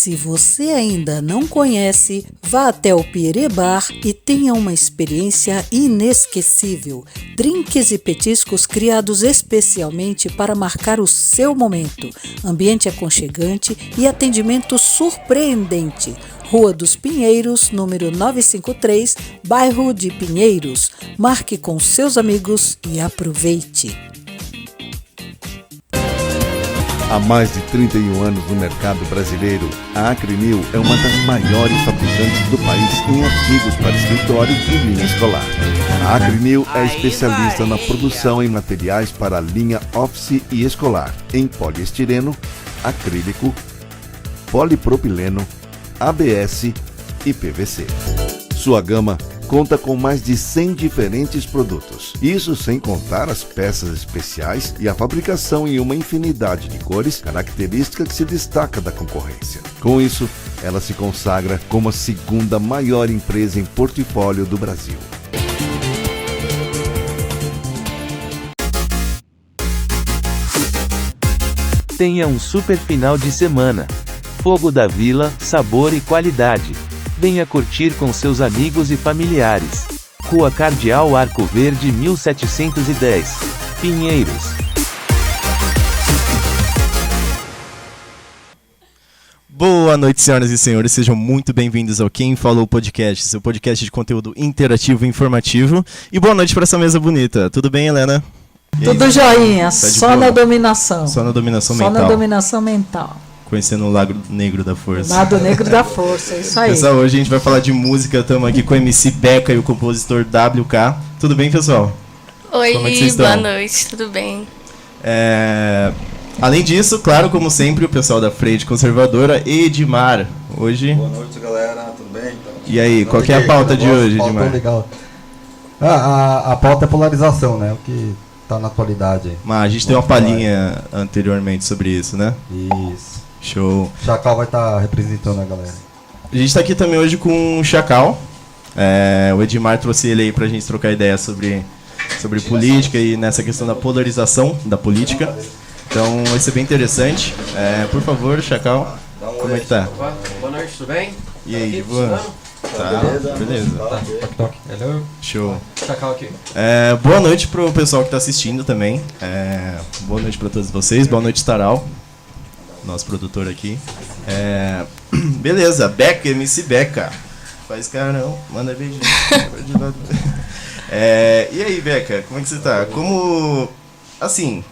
Se você ainda não conhece, vá até o Pierê Bar e tenha uma experiência inesquecível. Drinks e petiscos criados especialmente para marcar o seu momento. Ambiente aconchegante e atendimento surpreendente. Rua dos Pinheiros, número 953, bairro de Pinheiros. Marque com seus amigos e aproveite. Há mais de 31 anos no mercado brasileiro, a Acrenil é uma das maiores fabricantes do país em artigos para escritório e linha escolar. A Acrenil é especialista na produção em materiais para a linha office e escolar, em poliestireno, acrílico, polipropileno, ABS e PVC. Sua gama conta com mais de 100 diferentes produtos. Isso sem contar as peças especiais e a fabricação em uma infinidade de cores, característica que se destaca da concorrência. Com isso, ela se consagra como a segunda maior empresa em portfólio do Brasil. Tenha um super final de semana. Fogo da Vila, sabor e qualidade. Venha curtir com seus amigos e familiares. Rua Cardeal Arco Verde 1710, Pinheiros. Boa noite, senhoras e senhores, sejam muito bem-vindos ao Quem Falou Podcast, seu podcast de conteúdo interativo e informativo. E boa noite para essa mesa bonita. Tudo bem, Helena? Tudo joinha, só na dominação. Só na dominação mental. Só na dominação mental. Conhecendo o Lado Negro da Força. Lado Negro da Força, isso aí. Pessoal, hoje a gente vai falar de música, estamos aqui com o MC Beca e o compositor WK. Tudo bem, pessoal? Oi, como é que vocês estão? Boa noite, tudo bem? Além disso, claro, como sempre, o pessoal da Frente Conservadora, Edmar. Hoje... Boa noite, galera, tudo bem? Então, e aí, qual que é a pauta de hoje, Edmar? Legal. A pauta é polarização, né? O que tá na atualidade. Mas a gente tem uma palhinha anteriormente sobre isso, né? Isso. Show. Chacal vai estar representando a galera. A gente está aqui também hoje com o Chacal. O Edmar trouxe ele aí pra gente trocar ideia sobre política e nessa questão da polarização da política. Então vai ser bem interessante. Por favor, Chacal, como é que tá? Boa noite, tudo bem? E aí, de boa? Tá, beleza. Toque. Hello. Show. Chacal aqui. Boa noite pro pessoal que tá assistindo também. Boa noite pra todos vocês. Boa noite, Taral, nosso produtor aqui. Beleza, Beca, MC Beca. Faz carão, manda beijinho. E aí, Beca, como é que você tá? Como, assim,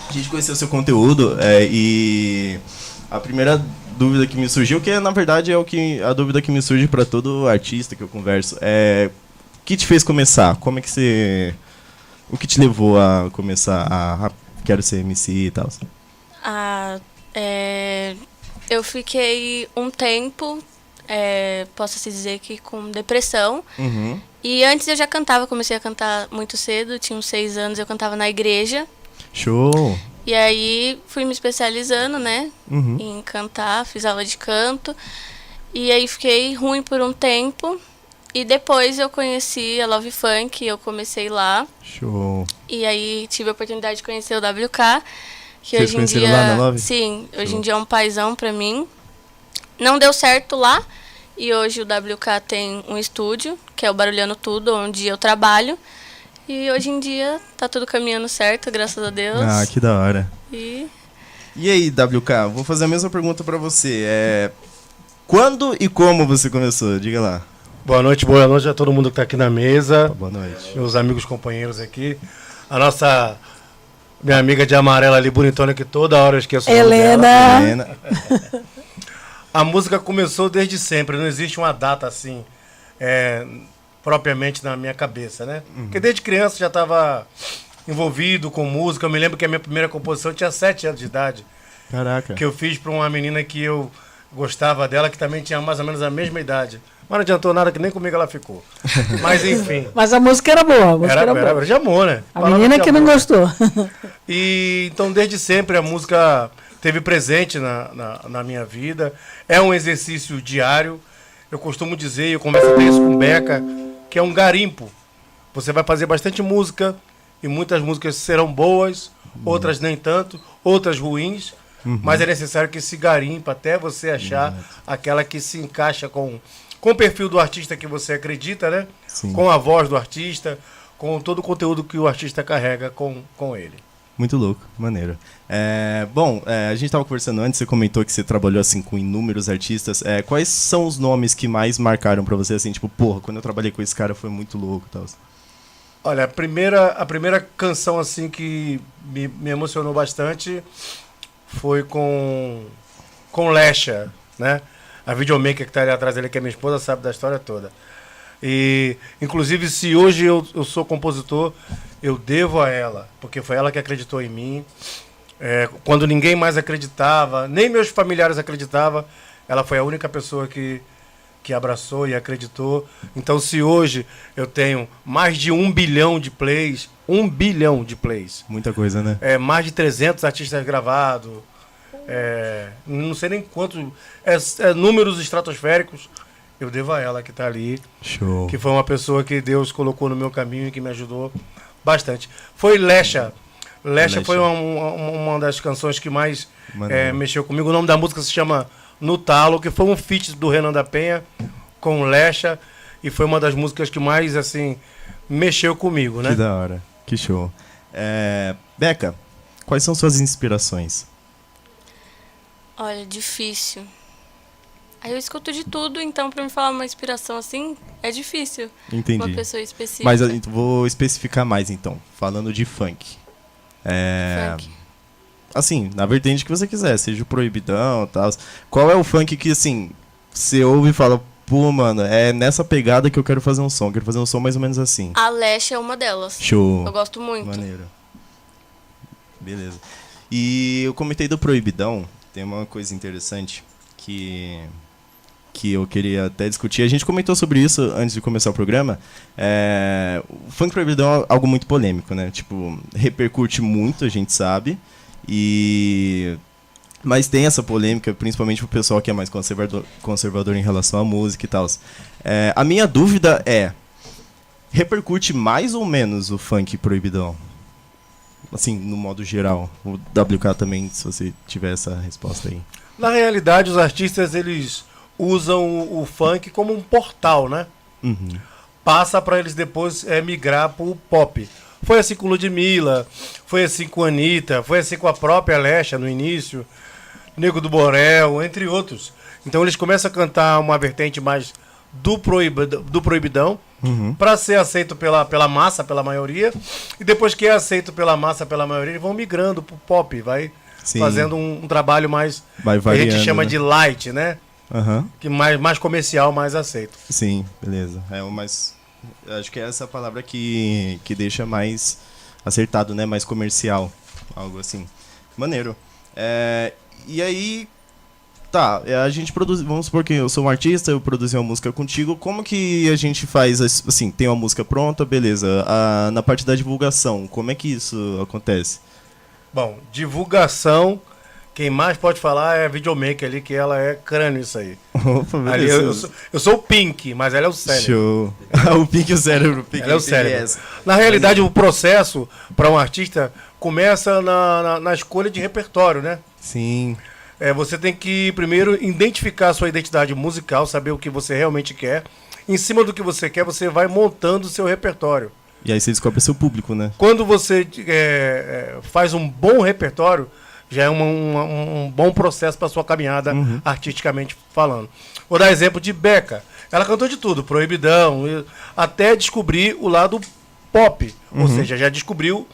a gente conheceu o seu conteúdo e a primeira dúvida que me surgiu, que na verdade é a dúvida que me surge para todo artista que eu converso, o que te fez começar? Como é que você... O que te levou a começar a quero ser MC e tal? Eu fiquei um tempo, posso-se dizer que com depressão. Uhum. E antes eu já cantava, comecei a cantar muito cedo, tinha uns 6 anos, eu cantava na igreja. Show! E aí fui me especializando, né, Uhum. em cantar, fiz aula de canto. E aí fiquei ruim por um tempo. E depois eu conheci a Love Funk, eu comecei lá. Show! E aí tive a oportunidade de conhecer o WK. Que Vocês hoje em conheceram dia, lá na Love? sim, hoje em dia é um paizão pra mim. Não deu certo lá, e hoje o WK tem um estúdio, que é o Barulhando Tudo, onde eu trabalho. E hoje em dia tá tudo caminhando certo, graças a Deus. Ah, que da hora. E aí, WK, vou fazer a mesma pergunta pra você. Quando e como você começou? Diga lá. Boa noite a todo mundo que tá aqui na mesa. Boa noite. Meus amigos, companheiros aqui. A nossa... Minha amiga de amarela ali, bonitona, que toda hora eu esqueço o nome dela. Helena. A música começou desde sempre, não existe uma data assim, propriamente na minha cabeça, né? Porque desde criança já estava envolvido com música. Eu me lembro que a minha primeira composição tinha 7 anos de idade. Caraca. Que eu fiz para uma menina que eu gostava dela, que também tinha mais ou menos a mesma idade. Mas não adiantou nada, que nem comigo ela ficou. Mas enfim. Mas a música era boa, a música era boa. Era de amor, né? A menina que não gostou. E então, desde sempre, a música teve presente na minha vida. É um exercício diário. Eu costumo dizer, eu converso até isso com o Beca, que é um garimpo. Você vai fazer bastante música, e muitas músicas serão boas, outras nem tanto, outras ruins. mas é necessário que se garimpa até você achar aquela que se encaixa com o perfil do artista que você acredita, né? Sim. Com a voz do artista, com todo o conteúdo que o artista carrega com ele. Muito louco, maneiro. A gente estava conversando antes, você comentou que você trabalhou assim com inúmeros artistas. Quais são os nomes que mais marcaram pra você, assim, tipo, porra, quando eu trabalhei com esse cara foi muito louco e tal? Olha, a primeira canção assim que me emocionou bastante foi com Lesha, né? A videomaker que está ali atrás dele, que é minha esposa, sabe da história toda. E, inclusive, se hoje eu sou compositor, eu devo a ela, porque foi ela que acreditou em mim. Quando ninguém mais acreditava, nem meus familiares acreditavam, ela foi a única pessoa que abraçou e acreditou. Então, se hoje eu tenho mais de 1 bilhão de plays, 1 bilhão de plays. Muita coisa, né? Mais de 300 artistas gravados, não sei nem quantos, números estratosféricos, eu devo a ela que está ali. Show. Que foi uma pessoa que Deus colocou no meu caminho e que me ajudou bastante. Foi Lesha. Lesha foi uma das canções que mais mexeu comigo. O nome da música se chama No Talo, que foi um feat do Renan da Penha com Lesha, e foi uma das músicas que mais, assim, mexeu comigo, né? Que da hora, que show. Beca, quais são suas inspirações? Olha, difícil. Aí eu escuto de tudo, então pra me falar uma inspiração assim, é difícil. Entendi. Uma pessoa específica. Mas eu vou especificar mais então, falando de funk. Funk. Assim, na vertente que você quiser, seja o proibidão e tal. Qual é o funk que, assim, você ouve e fala, pô, mano, é nessa pegada que eu quero fazer um som. Quero fazer um som mais ou menos assim. A Lesha é uma delas. Show. Eu gosto muito. Maneiro. Beleza. E eu comentei do proibidão, tem uma coisa interessante que eu queria até discutir. A gente comentou sobre isso antes de começar o programa. O funk proibidão é algo muito polêmico, né? Tipo, repercute muito, a gente sabe. Mas tem essa polêmica, principalmente pro pessoal que é mais conservador em relação à música e tal. A minha dúvida é, repercute mais ou menos o funk proibidão? Assim, no modo geral. O WK também, se você tiver essa resposta aí. Na realidade, os artistas, eles usam o funk como um portal, né? Uhum. Passa para eles depois migrar pro pop. Foi assim com Ludmilla, foi assim com Anitta, foi assim com a própria Lesha no início, Nego do Borel, entre outros. Então eles começam a cantar uma vertente mais do proibidão, para ser aceito pela massa, pela maioria, e depois que é aceito pela massa, pela maioria, eles vão migrando pro pop, vai Sim. fazendo um trabalho mais, Vai que a gente variando, chama né? de light, né? Uhum. Que mais comercial, mais aceito. Sim, beleza. Acho que é essa palavra que deixa mais acertado, né? Mais comercial. Algo assim. Maneiro. E aí, tá, a gente produz. Vamos supor que eu sou um artista, eu produzi uma música contigo. Como que a gente faz, assim, tem uma música pronta, beleza. Na parte da divulgação, como é que isso acontece? Bom, divulgação, quem mais pode falar é a videomaker ali, que ela é crânio isso aí. Opa, Ali, beleza. eu sou o Pink, mas ela é o cérebro. Show. O Pink e o cérebro. Ela é o cérebro. Na realidade, o processo para um artista começa na escolha de repertório, né? Sim. Você tem que primeiro identificar a sua identidade musical, saber o que você realmente quer. Em cima do que você quer, você vai montando o seu repertório. E aí você descobre seu público, né? Quando você faz um bom repertório, já é um bom processo para sua caminhada, artisticamente falando. Vou dar exemplo de Beca. Ela cantou de tudo, proibidão, até descobrir o lado pop. Ou seja, já descobriu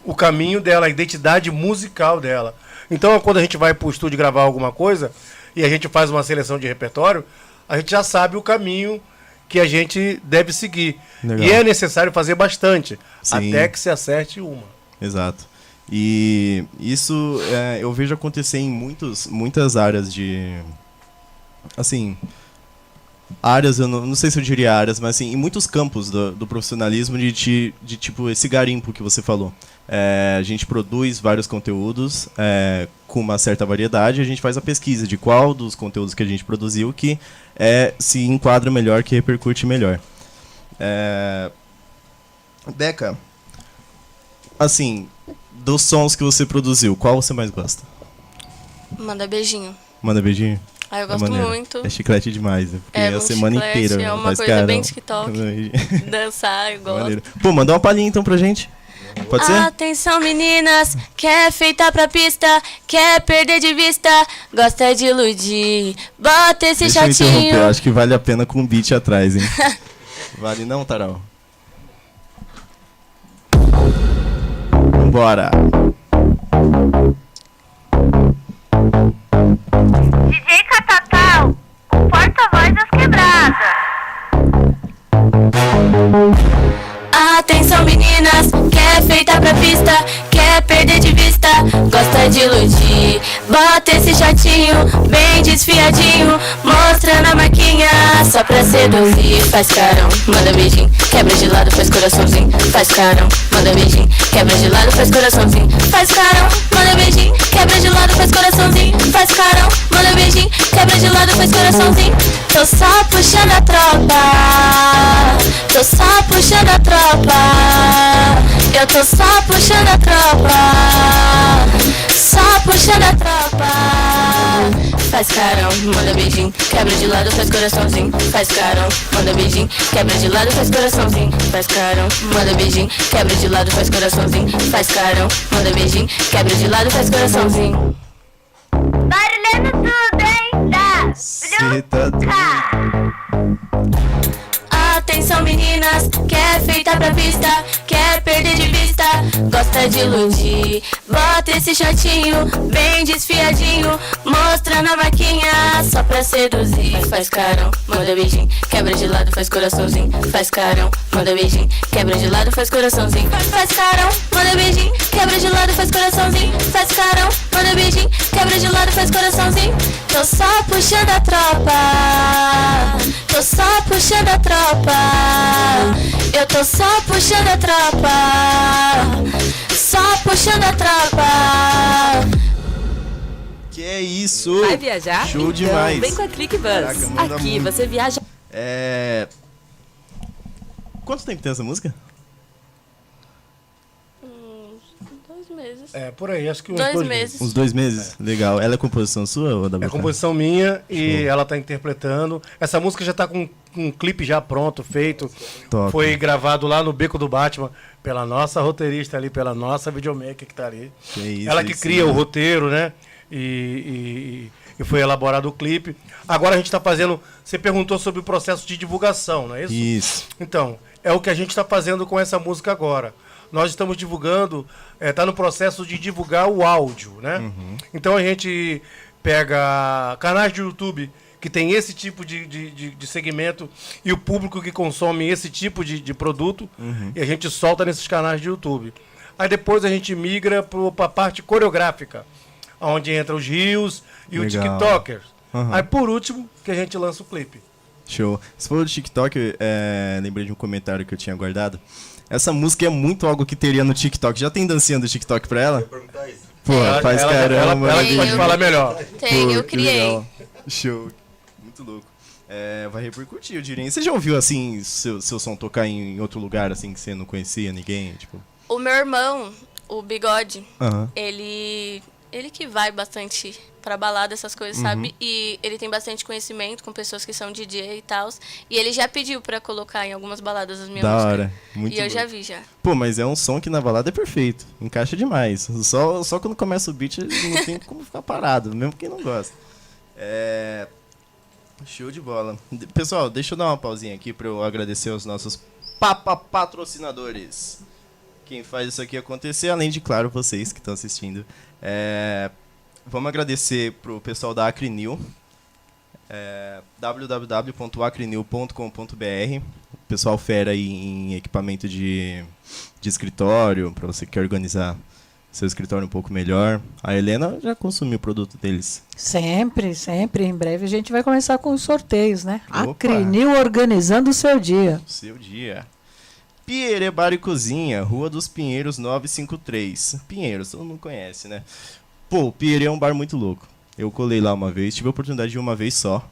o caminho dela, a identidade musical dela. Então, quando a gente vai para o estúdio gravar alguma coisa e a gente faz uma seleção de repertório, a gente já sabe o caminho que a gente deve seguir. Legal. E é necessário fazer bastante, Sim. até que se acerte uma. Exato. E isso eu vejo acontecer em muitas áreas de... Assim... Áreas, eu não sei se eu diria áreas, mas assim, em muitos campos do profissionalismo de tipo esse garimpo que você falou. A gente produz vários conteúdos com uma certa variedade, a gente faz a pesquisa de qual dos conteúdos que a gente produziu que se enquadra melhor, que repercute melhor. Beca, assim, dos sons que você produziu, qual você mais gosta? Manda beijinho. Manda beijinho? Ah, eu gosto muito. É chiclete demais, né? Porque É a muito semana chiclete, inteira. é uma faz coisa carão. bem TikTok. Dançar, eu gosto. Maneiro. Pô, manda uma palhinha então pra gente. Pode ser? Atenção meninas, quer feita pra pista, quer perder de vista, gosta de iludir, bota esse Deixa eu interromper, eu chatinho. acho que vale a pena com um beat atrás, hein? Vale não, Tarau? Vambora! DJ Catatal, o porta-voz das quebradas. Atenção meninas, quer feita pra pista, quer perder de vista, gosta de iludir, bota esse chatinho, bem desfiadinho, mostrando a marquinha, só pra seduzir. Faz carão, manda beijinho, quebra de lado, faz coraçãozinho. Faz carão, manda beijinho, quebra de lado, faz coraçãozinho. Faz carão, manda beijinho, quebra de lado, faz coraçãozinho. Faz carão, manda beijinho, quebra de lado, faz coraçãozinho. Tô só puxando a tropa, tô só puxando a tropa, eu tô só puxando a tropa, só puxando a tropa. Faz carão, manda beijinho, quebra de lado, faz coraçãozinho. Faz carão, manda beijinho, quebra de lado, faz coraçãozinho. Faz carão, manda beijinho, quebra de lado, faz coraçãozinho. Faz carão, manda beijinho, quebra de lado, faz coraçãozinho. Barulhando tudo, hein? Da Cê tá doido. Atenção meninas, quer feita pra pista, quer perder de vista, gosta de iludir, bota esse chatinho, bem desfiadinho, mostrando a marquinha, só pra seduzir. Faz carão, manda beijinho, quebra de lado, faz coraçãozinho. Faz carão, manda beijinho, quebra de lado, faz coraçãozinho. Faz carão, manda beijinho, quebra de lado, faz coraçãozinho. Faz carão, manda beijinho, quebra de lado, faz coraçãozinho. Tô só puxando a tropa, tô só puxando a tropa, eu tô só puxando a tropa, só puxando a tropa. Que é isso? Vai viajar? Show então, demais. vem com a ClickBus. Caraca, manda Aqui muito. você viaja. Quanto tempo tem essa música? 2 meses. É, por aí, acho que uns 2 meses. Uns 2 meses? Legal. Ela é composição sua ou da É composição minha e ela tá interpretando. Essa música já tá com um clipe já pronto, feito. Top. Foi gravado lá no Beco do Batman pela nossa roteirista ali, pela nossa videomaker que tá ali. Que isso, ela que isso cria o mesmo. roteiro, né? E foi elaborado o clipe. Agora a gente tá fazendo... Você perguntou sobre o processo de divulgação, não é isso? Isso. Então, é o que a gente está fazendo com essa música agora. Nós estamos divulgando, está no processo de divulgar o áudio, né? Então a gente pega canais de YouTube que tem esse tipo de segmento e o público que consome esse tipo de produto e a gente solta nesses canais de YouTube. Aí depois a gente migra para a parte coreográfica, onde entra os rios e Legal. os tiktokers. Uhum. Aí por último que a gente lança o clipe. Show. Se for do TikTok, lembrei de um comentário que eu tinha guardado. Essa música é muito algo que teria no TikTok. Já tem dancinha do TikTok pra ela? Pô, faz caramba. Ela que pode falar melhor. Tem, Pô, eu que criei. legal. Show. Muito louco. Vai repercutir, eu diria. Você já ouviu, assim, seu som tocar em outro lugar, assim, que você não conhecia ninguém? Tipo... O meu irmão, o Bigode, Aham. ele que vai bastante pra balada, essas coisas, sabe? E ele tem bastante conhecimento com pessoas que são DJ e tal. E ele já pediu pra colocar em algumas baladas as minhas Da músicas. hora. Muito E eu louco. já vi, já. Pô, mas é um som que na balada é perfeito. Encaixa demais. Só quando começa o beat não tem como ficar parado, mesmo quem não gosta. Show de bola. Pessoal, deixa eu dar uma pausinha aqui pra eu agradecer aos nossos patrocinadores. Quem faz isso aqui acontecer, além de, claro, vocês que estão assistindo. Vamos agradecer pro pessoal da Acrinil. www.acrinil.com.br. Pessoal fera aí em equipamento de escritório, para você que quer organizar seu escritório um pouco melhor. A Helena já consumiu o produto deles. Sempre, sempre. Em breve a gente vai começar com os sorteios, né? Opa. Acrinil organizando o seu dia. Seu dia. Pierê Bar e Cozinha, Rua dos Pinheiros 953. Pinheiros, todo mundo conhece, né? Pô, o Pierê é um bar muito louco. Eu colei lá uma vez, tive a oportunidade de ir uma vez só.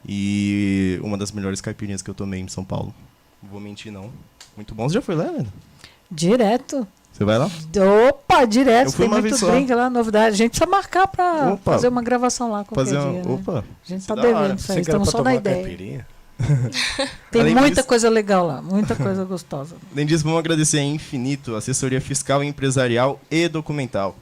E uma das melhores caipirinhas que eu tomei em São Paulo. Não vou mentir, não. Muito bom. Você já foi lá, Helena? Direto. Você vai lá? Opa, direto, Eu fui tem uma muito vez só. drink lá, novidade. A gente precisa marcar pra Opa. fazer uma gravação lá qualquer dia. Né? Opa. A gente Isso tá é da hora. devendo isso aí, Você que era estamos pra só na tomar ideia. caipirinha? Tem Além muita disso- coisa legal lá, muita coisa gostosa. Além disso, vamos agradecer a Infinito, assessoria fiscal, empresarial e documental.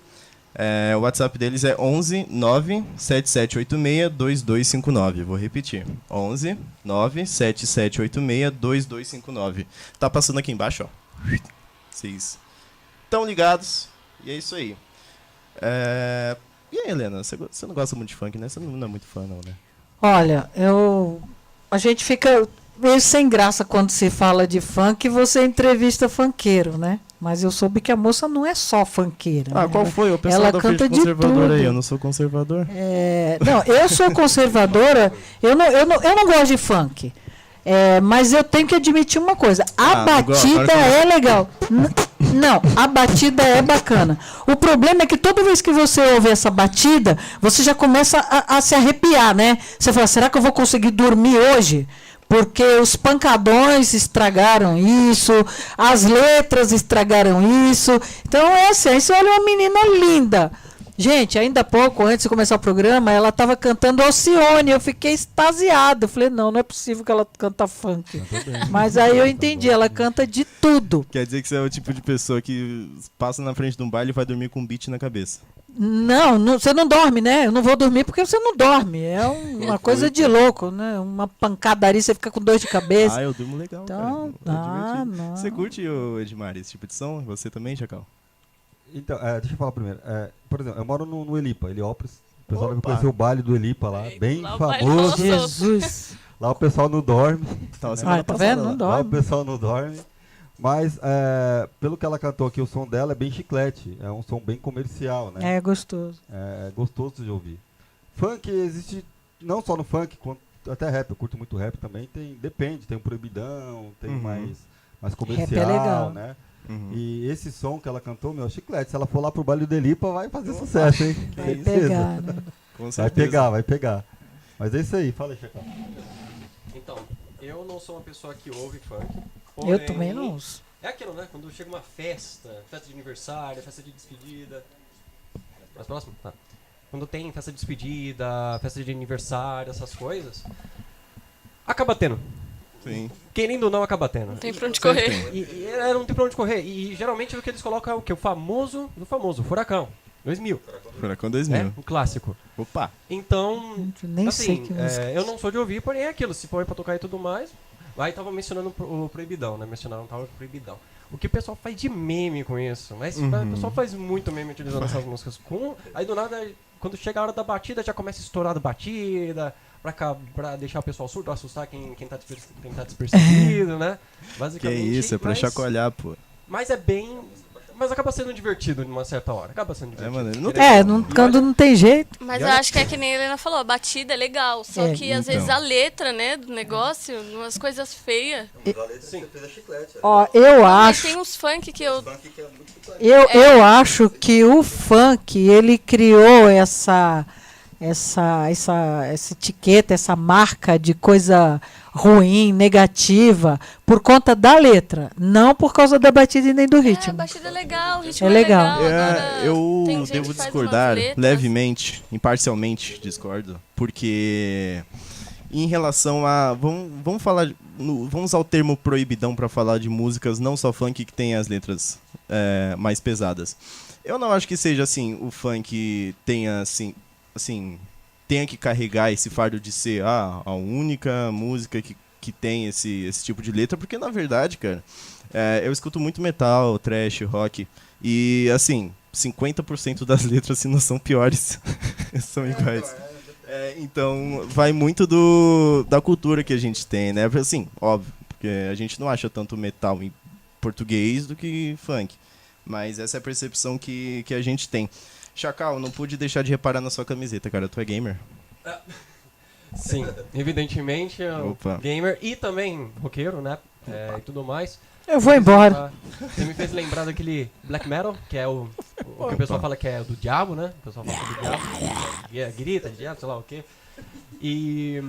O WhatsApp deles é 11 97786 2259. Vou repetir. 11 97786 2259. Tá passando aqui embaixo, ó. Vocês estão ligados. E é isso aí. E aí, Helena? Você não gosta muito de funk, né? Você não é muito fã, não, né? Olha, a gente fica meio sem graça quando se fala de funk e você entrevista funkeiro, né? Mas eu soube que a moça não é só funkeira. Ah, né? qual foi? O pessoal ela da canta frente de conservador tudo. aí. Eu não sou conservador. Não, eu sou conservadora, eu não gosto de funk. Mas eu tenho que admitir uma coisa, a batida é legal. Não, a batida é bacana. O problema é que toda vez que você ouve essa batida, você já começa a se arrepiar, né? Você fala, será que eu vou conseguir dormir hoje? Porque os pancadões estragaram isso, as letras estragaram isso. Então é assim, aí você olha uma menina linda. Gente, ainda há pouco, antes de começar o programa, ela estava cantando Alcione. Eu fiquei extasiado. Eu falei, não é possível que ela canta funk. Mas aí eu entendi, ela canta de tudo. Quer dizer que você é o tipo de pessoa que passa na frente de um baile e vai dormir com um beat na cabeça. Não, você não dorme, né? Eu não vou dormir porque você não dorme. É uma coisa de louco, né? Uma pancadaria, você fica com dor de cabeça. Eu durmo legal, Então, cara. não. Você curte, Edmar, esse tipo de som? Você também, Chacal? Então, deixa eu falar primeiro. Por exemplo, eu moro no Elipa, Heliópolis. O pessoal deve Opa. conhecer o baile do Elipa lá, bem lá o baile famoso. nosso. Jesus. Lá o pessoal não dorme. Tava semana Tá passada vendo? lá. Não Lá o dorme. pessoal não dorme. Mas, pelo que ela cantou aqui, o som dela é bem chiclete. É um som bem comercial, né? É gostoso. É gostoso de ouvir. Funk existe não só no funk, quanto até rap. Eu curto muito rap também. Depende, tem um proibidão, tem mais comercial, legal. né? Uhum. E esse som que ela cantou, meu, é chiclete. Se ela for lá pro baile do Elipa, vai fazer sucesso, hein? Vai Certeza. pegar, né? Com Vai certeza. vai pegar. Mas é isso aí, fala aí, Chacão. Então, eu não sou uma pessoa que ouve funk. Eu porém, também não uso. É aquilo, né? Quando chega uma festa de aniversário, festa de despedida. Mais próximo? Tá. Quando tem festa de despedida, festa de aniversário, essas coisas, acaba tendo. Sim. Querendo ou não, acaba tendo. Não tem pra onde correr. Não tem pra onde correr. E geralmente o que eles colocam é o que? O famoso do famoso, Furacão. 2000. Furacão 2000. Né? Um clássico. Opa. Então, Nem sei assim, que música. eu não sou de ouvir, porém é aquilo. Se põe pra tocar e tudo mais. Aí tava mencionando o Proibidão, né? Mencionaram tal Proibidão. O que o pessoal faz de meme com isso. Mas o pessoal faz muito meme utilizando essas músicas. Aí do nada, quando chega a hora da batida, já começa a estourar a batida. Pra deixar o pessoal surdo, assustar quem tá despercebido, né? Que Basicamente. isso, é pra chacoalhar, pô. Mas é bem. Mas acaba sendo divertido numa certa hora. Acaba sendo divertido. Mano, Quando não tem jeito. Mas eu acho que é que nem a Helena falou, a batida é legal. Só que às vezes a letra, né, do negócio, umas coisas feias. Ó, eu Mas acho. tem uns funk que eu. Eu acho que o funk, ele criou essa etiqueta, essa marca de coisa ruim, negativa, por conta da letra, não por causa da batida e nem do A ritmo. batida é legal, o ritmo É é legal. legal. Agora, eu tem gente devo que faz discordar umas letras. levemente, imparcialmente discordo, porque em relação a vamos falar, vamos usar o termo proibidão para falar de músicas não só funk que tem as letras mais pesadas. Eu não acho que seja assim o funk tenha tenha que carregar esse fardo de ser a única música que tem esse tipo de letra, porque na verdade, cara, eu escuto muito metal, thrash, rock, e assim, 50% das letras, se não são piores, são iguais. Então, vai muito da cultura que a gente tem, né? Assim, óbvio, porque a gente não acha tanto metal em português do que funk, mas essa é a percepção que a gente tem. Chacal, não pude deixar de reparar na sua camiseta, cara. Tu é gamer? Sim, evidentemente, Opa. gamer e também roqueiro, né? E tudo mais. Eu vou embora. Você me fez lembrar daquele black metal, que é o que o pessoal fala que é do diabo, né? O pessoal fala que é do diabo. Grita de diabo, sei lá o quê. E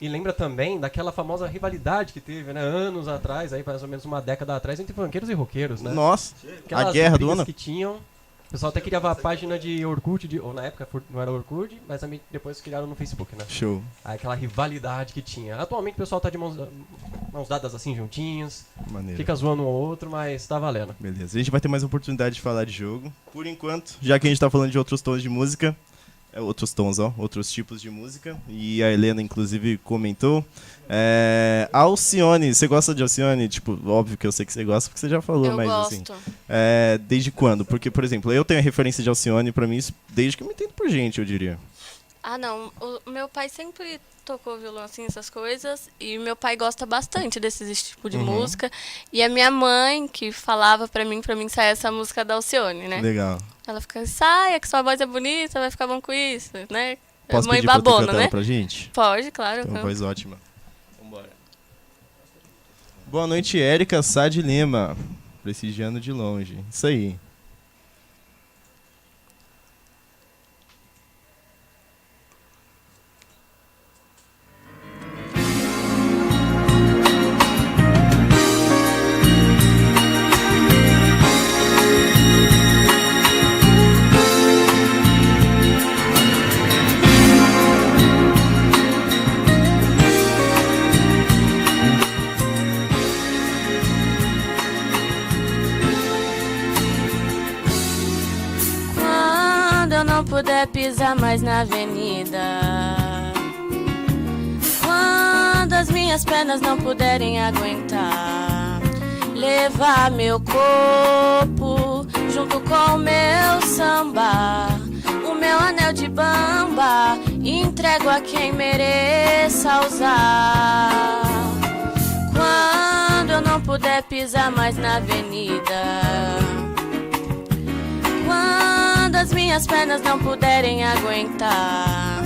E lembra também daquela famosa rivalidade que teve, né? Anos atrás, aí mais ou menos uma década atrás, entre funkeiros e roqueiros, né? Nossa, Aquelas a guerra do brigas ano. que tinham. O pessoal até criava a página de Orkut, ou na época não era Orkut, mas também depois criaram no Facebook, né? Show. Aí aquela rivalidade que tinha. Atualmente o pessoal tá de mãos dadas assim, juntinhos. Maneiro. Fica zoando um ao outro, mas tá valendo. Beleza, a gente vai ter mais oportunidade de falar de jogo. Por enquanto, já que a gente tá falando de outros tons de música, outros tipos de música, e a Helena inclusive comentou. Alcione, você gosta de Alcione? Tipo, óbvio que eu sei que você gosta, porque você já falou, Eu mas gosto. assim. Desde quando? Porque, por exemplo, eu tenho a referência de Alcione, pra mim, isso desde que eu me entendo por gente, eu diria. Ah, não. O meu pai sempre tocou violão, assim, essas coisas. E meu pai gosta bastante desses tipos de música. E a minha mãe, que falava pra mim sair essa música da Alcione, né? Legal. Ela fica, saia, que sua voz é bonita, vai ficar bom com isso, né? Posso Mãe pedir pra tu babona, cantar né? ela pra gente? Pode, claro. Tem uma voz ótima. Vambora. Boa noite, Érica Sá de Lima. Prestigiando de longe. Isso aí. Puder pisar mais na avenida, quando as minhas pernas não puderem aguentar, levar meu corpo junto com o meu samba, o meu anel de bamba, entrego a quem mereça usar. Quando eu não puder pisar mais na avenida, quando as minhas pernas não puderem aguentar,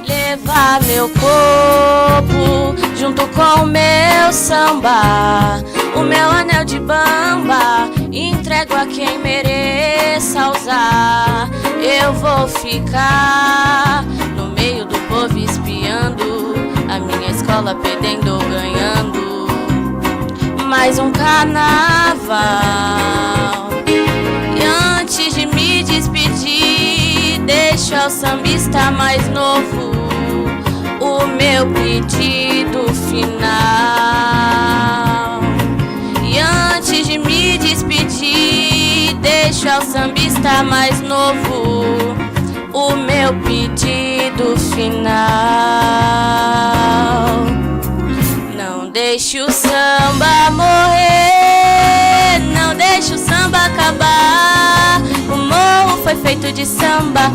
levar meu corpo junto com o meu samba, o meu anel de bamba, entrego a quem mereça usar. Eu vou ficar no meio do povo espiando, a minha escola perdendo ou ganhando mais um carnaval. E antes de me despedir, deixa o sambista mais novo o meu pedido final. E antes de me despedir, deixa o sambista mais novo o meu pedido final. Não deixe o samba morrer, não deixe o samba acabar. O morro foi feito de samba,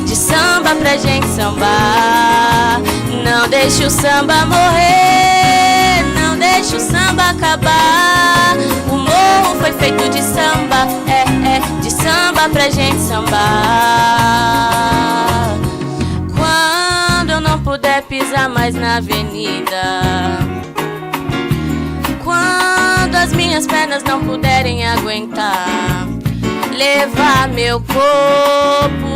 de samba pra gente sambar. Não deixe o samba morrer, não deixe o samba acabar. O morro foi feito de samba, de samba pra gente sambar. Quando eu não puder pisar mais na avenida, quando as minhas pernas não puderem aguentar, levar meu corpo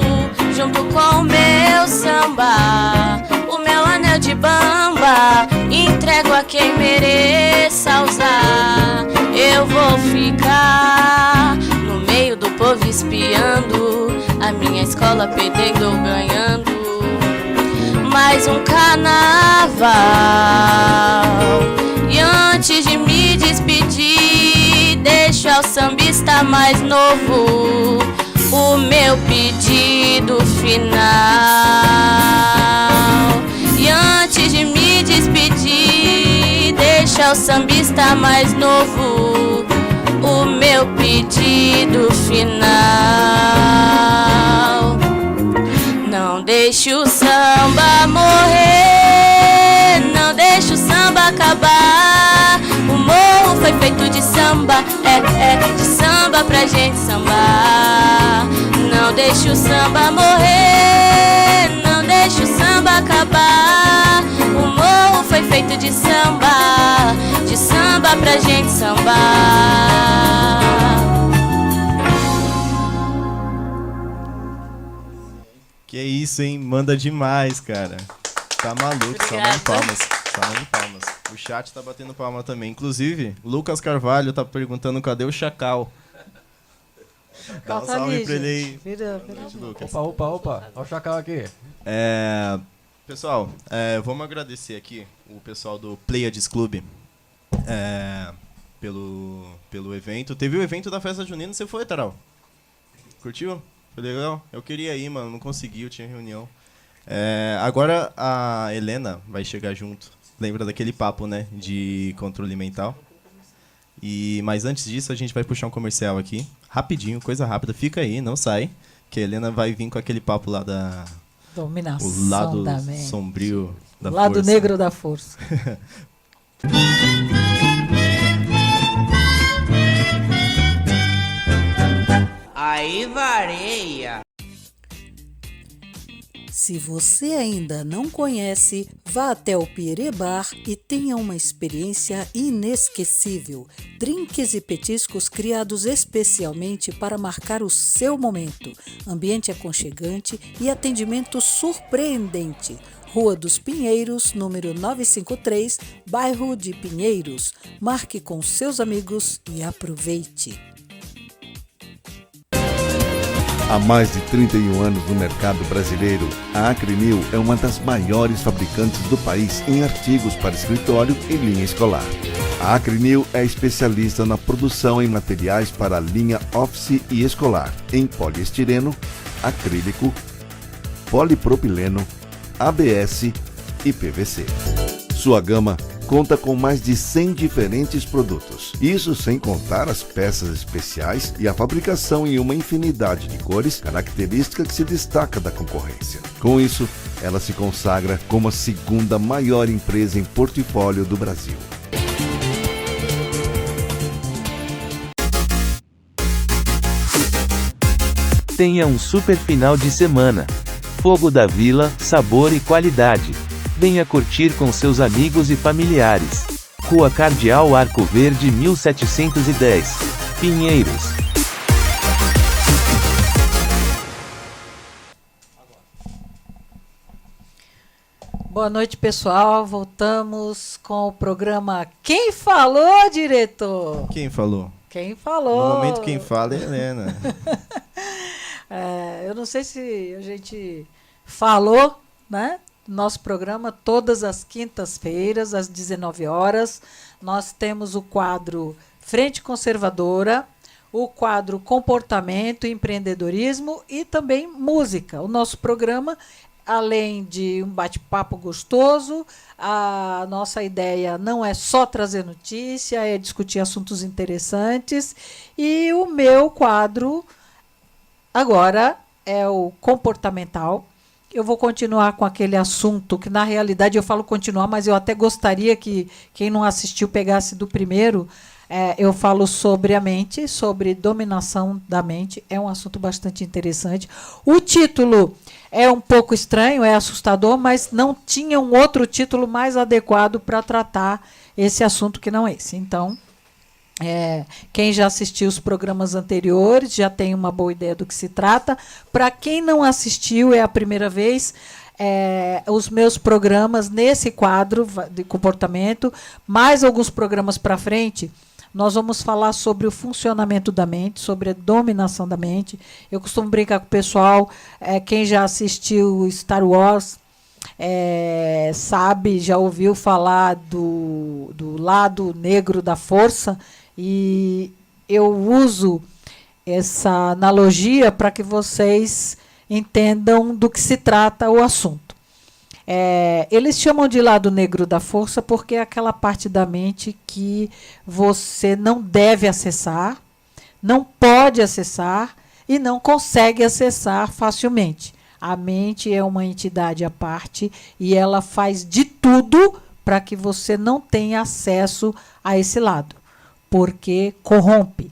junto com o meu samba, o meu anel de bamba, entrego a quem mereça usar. Eu vou ficar no meio do povo espiando, a minha escola perdendo ou ganhando mais um carnaval. E antes de me despedir, deixa o sambista mais novo o meu pedido final. E antes de me despedir, deixa o sambista mais novo o meu pedido final. Não deixe o samba morrer, não deixe o samba acabar. O morro foi feito de samba, de samba pra gente sambar. Não deixe o samba morrer, não deixe o samba acabar. O morro foi feito de samba pra gente sambar. Que é isso, hein? Manda demais, cara. Tá maluco, Obrigada. salvando palmas. O chat tá batendo palma também. Inclusive, Lucas Carvalho tá perguntando cadê o Chacal. Dá um salve pra ele aí. Vira. Lucas. Opa. Olha o Chacal aqui. Pessoal, vamos agradecer aqui o pessoal do Pleiades Clube pelo evento. Teve o evento da festa junina, você foi, Taral? Curtiu? Foi legal? Eu queria ir, mano, não consegui, eu tinha reunião. Agora a Helena vai chegar junto. Lembra daquele papo, né, de controle mental? Mas antes disso, a gente vai puxar um comercial aqui. Rapidinho, coisa rápida. Fica aí, não sai. Que a Helena vai vir com aquele papo lá da... Dominação o lado da mente. sombrio da o lado força. negro da força. Aí vareia. Se você ainda não conhece, vá até o Pierê Bar e tenha uma experiência inesquecível. Drinks e petiscos criados especialmente para marcar o seu momento. Ambiente aconchegante e atendimento surpreendente. Rua dos Pinheiros, número 953, bairro de Pinheiros. Marque com seus amigos e aproveite. Há mais de 31 anos no mercado brasileiro, a Acrenil é uma das maiores fabricantes do país em artigos para escritório e linha escolar. A Acrenil é especialista na produção em materiais para a linha office e escolar, em poliestireno, acrílico, polipropileno, ABS e PVC. Sua gama conta com mais de 100 diferentes produtos. Isso sem contar as peças especiais e a fabricação em uma infinidade de cores, característica que se destaca da concorrência. Com isso, ela se consagra como a segunda maior empresa em portfólio do Brasil. Tenha um super final de semana. Fogo da Vila, sabor e qualidade. Venha curtir com seus amigos e familiares. Rua Cardeal Arco Verde 1710, Pinheiros. Boa noite, pessoal. Voltamos com o programa Quem Falou, diretor? Quem falou? Quem falou? No momento quem fala é a Helena. Eu não sei se a gente falou, né? Nosso programa, todas as quintas-feiras, às 19 horas, nós temos o quadro Frente Conservadora, o quadro Comportamento e Empreendedorismo e também música. O nosso programa, além de um bate-papo gostoso, a nossa ideia não é só trazer notícia, é discutir assuntos interessantes. E o meu quadro agora é o comportamental. Eu vou continuar com aquele assunto que, na realidade, eu falo continuar, mas eu até gostaria que quem não assistiu pegasse do primeiro. Eu falo sobre a mente, sobre dominação da mente. É um assunto bastante interessante. O título é um pouco estranho, é assustador, mas não tinha um outro título mais adequado para tratar esse assunto que não esse. Então, quem já assistiu os programas anteriores já tem uma boa ideia do que se trata. Para quem não assistiu, é a primeira vez, os meus programas nesse quadro de comportamento, mais alguns programas para frente, nós vamos falar sobre o funcionamento da mente, sobre a dominação da mente. Eu costumo brincar com o pessoal, quem já assistiu Star Wars, sabe, já ouviu falar do lado negro da força. E eu uso essa analogia para que vocês entendam do que se trata o assunto. Eles chamam de lado negro da força porque é aquela parte da mente que você não deve acessar, não pode acessar e não consegue acessar facilmente. A mente é uma entidade à parte e ela faz de tudo para que você não tenha acesso a esse lado, porque corrompe.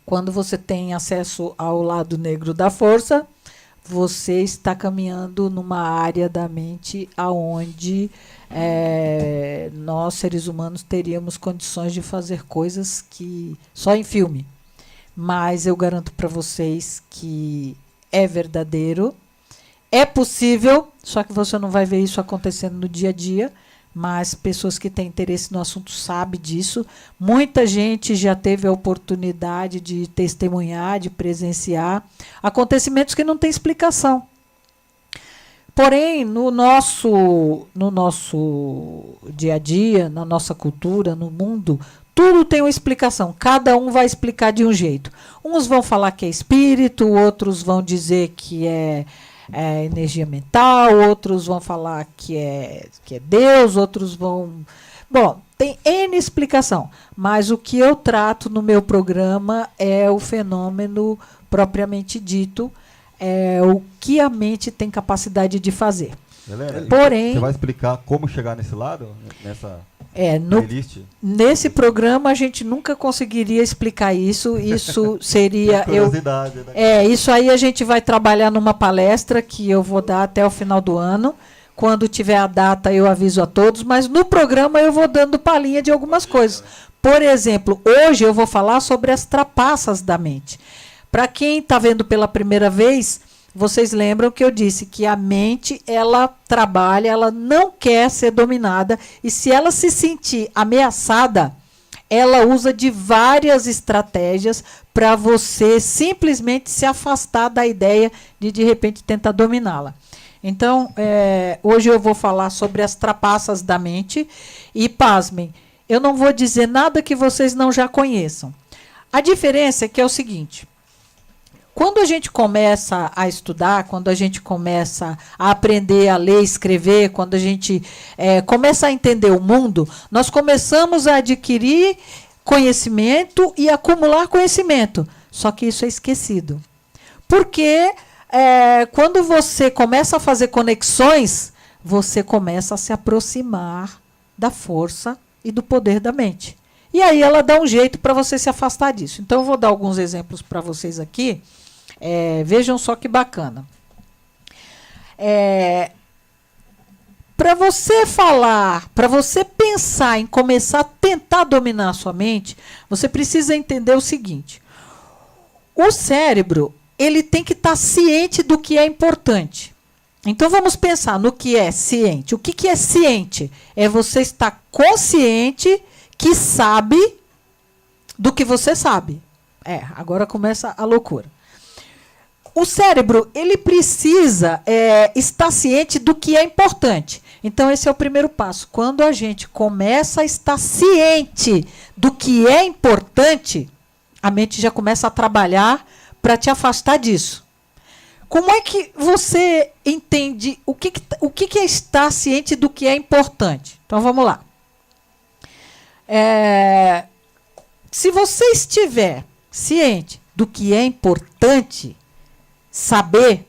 Quando você tem acesso ao lado negro da força, você está caminhando numa área da mente aonde nós, seres humanos, teríamos condições de fazer coisas que só em filme. Mas eu garanto para vocês que é verdadeiro, É possível, só que você não vai ver isso acontecendo no dia a dia, mas pessoas que têm interesse no assunto sabem disso. Muita gente já teve a oportunidade de testemunhar, de presenciar acontecimentos que não têm explicação. Porém, no nosso dia a dia, na nossa cultura, no mundo, tudo tem uma explicação. Cada um vai explicar de um jeito. Uns vão falar que é espírito, outros vão dizer que é energia mental, outros vão falar que é Deus, outros vão... Bom, tem N explicação, mas o que eu trato no meu programa é o fenômeno propriamente dito, é o que a mente tem capacidade de fazer. Helena, porém, você vai explicar como chegar nesse lado, nessa playlist? Nesse programa a gente nunca conseguiria explicar isso. Isso seria isso aí a gente vai trabalhar numa palestra que eu vou dar até o final do ano. Quando tiver a data eu aviso a todos, mas no programa eu vou dando palhinha de algumas coisas. Por exemplo, hoje eu vou falar sobre as trapaças da mente. Para quem está vendo pela primeira vez, vocês lembram que eu disse que a mente, ela trabalha, ela não quer ser dominada, e se ela se sentir ameaçada, ela usa de várias estratégias para você simplesmente se afastar da ideia de repente, tentar dominá-la. Então, hoje eu vou falar sobre as trapaças da mente, e pasmem, eu não vou dizer nada que vocês não já conheçam. A diferença é que é o seguinte... Quando a gente começa a estudar, quando a gente começa a aprender a ler, escrever, quando a gente começa a entender o mundo, nós começamos a adquirir conhecimento e acumular conhecimento. Só que isso é esquecido. Porque quando você começa a fazer conexões, você começa a se aproximar da força e do poder da mente. E aí ela dá um jeito para você se afastar disso. Então, eu vou dar alguns exemplos para vocês aqui. Vejam só que bacana. Para você falar, para você pensar em começar a tentar dominar a sua mente, você precisa entender o seguinte. O cérebro, ele tem que estar ciente do que é importante. Então, vamos pensar no que é ciente. O que é ciente? É você estar consciente que sabe do que você sabe. Agora começa a loucura. O cérebro, ele precisa estar ciente do que é importante. Então, esse é o primeiro passo. Quando a gente começa a estar ciente do que é importante, a mente já começa a trabalhar para te afastar disso. Como é que você entende o que é estar ciente do que é importante? Então, vamos lá. Se você estiver ciente do que é importante saber,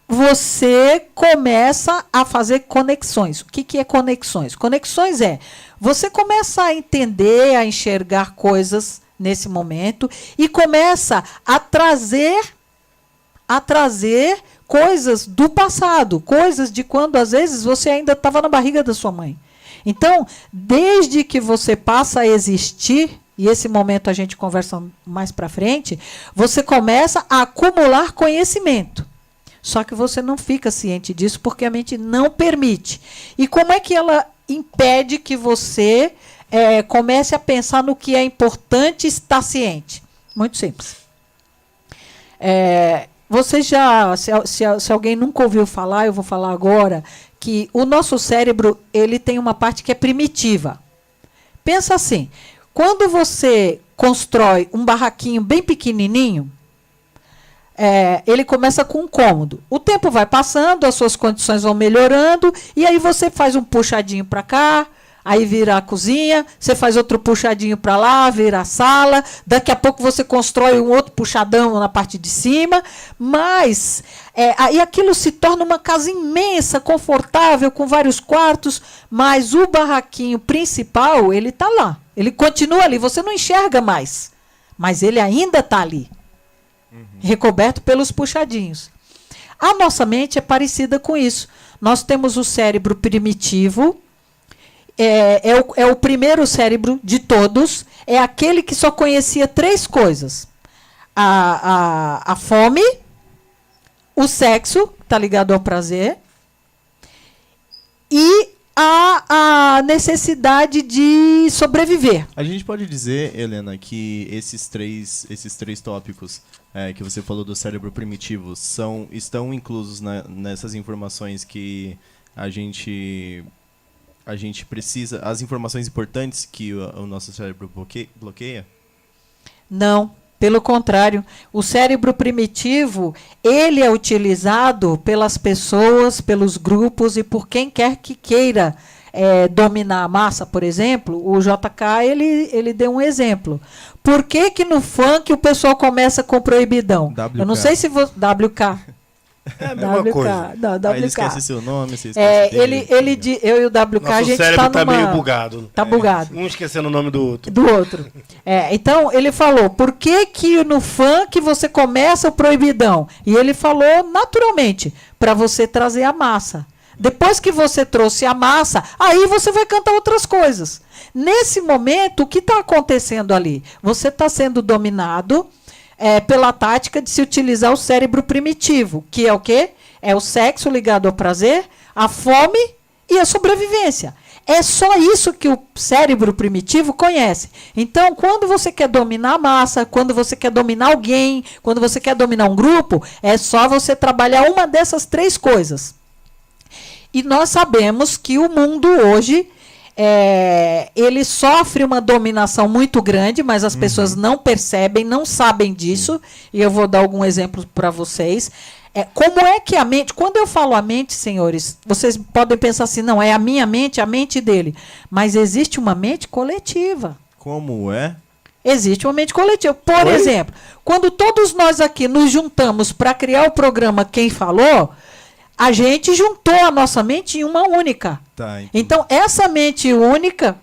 você começa a fazer conexões. O que é conexões? Conexões você começa a entender, a enxergar coisas nesse momento e começa a trazer coisas do passado, coisas de quando, às vezes, você ainda estava na barriga da sua mãe. Então, desde que você passa a existir, e esse momento a gente conversa mais para frente, você começa a acumular conhecimento. Só que você não fica ciente disso porque a mente não permite. E como é que ela impede que você comece a pensar no que é importante estar ciente? Muito simples. Você já, se alguém nunca ouviu falar, eu vou falar agora, que o nosso cérebro, ele tem uma parte que é primitiva. Pensa assim, quando você constrói um barraquinho bem pequenininho, ele começa com um cômodo. O tempo vai passando, as suas condições vão melhorando, e aí você faz um puxadinho para cá, aí vira a cozinha, você faz outro puxadinho para lá, vira a sala, daqui a pouco você constrói um outro puxadão na parte de cima, mas aí aquilo se torna uma casa imensa, confortável, com vários quartos, mas o barraquinho principal, ele está lá, ele continua ali, você não enxerga mais, mas ele ainda está ali, recoberto pelos puxadinhos. A nossa mente é parecida com isso. Nós temos o cérebro primitivo, é o primeiro cérebro de todos, é aquele que só conhecia 3 coisas. A fome, o sexo, está ligado ao prazer, e a necessidade de sobreviver. A gente pode dizer, Helena, que esses três tópicos que você falou do cérebro primitivo estão inclusos nessas informações que a gente precisa, as informações importantes que o nosso cérebro bloqueia? Não, pelo contrário. O cérebro primitivo, ele é utilizado pelas pessoas, pelos grupos e por quem quer que queira dominar a massa, por exemplo. O JK, ele deu um exemplo. Por que no funk o pessoal começa com proibidão? WK. Eu não sei se você... WK. É a mesma coisa. Não, WK. Aí ele esquece seu nome, você esquece dele. Eu e o WK, Nosso a gente cérebro tá meio bugado. Tá bugado. Um esquecendo o nome do outro. Do outro. Então, ele falou, por que no funk você começa o proibidão? E ele falou naturalmente, para você trazer a massa. Depois que você trouxe a massa, aí você vai cantar outras coisas. Nesse momento, o que está acontecendo ali? Você está sendo dominado pela tática de se utilizar o cérebro primitivo, que é o quê? É o sexo ligado ao prazer, a fome e a sobrevivência. É só isso que o cérebro primitivo conhece. Então, quando você quer dominar a massa, quando você quer dominar alguém, quando você quer dominar um grupo, é só você trabalhar uma dessas três coisas. E nós sabemos que o mundo hoje, ele sofre uma dominação muito grande, mas as pessoas não percebem, não sabem disso. E eu vou dar algum exemplo para vocês. Como é que a mente... Quando eu falo a mente, senhores, vocês podem pensar assim, não, é a minha mente, a mente dele. Mas existe uma mente coletiva. Como é? Existe uma mente coletiva. Por exemplo, quando todos nós aqui nos juntamos para criar o programa Quem Falou, a gente juntou a nossa mente em uma única. Tá, então, essa mente única,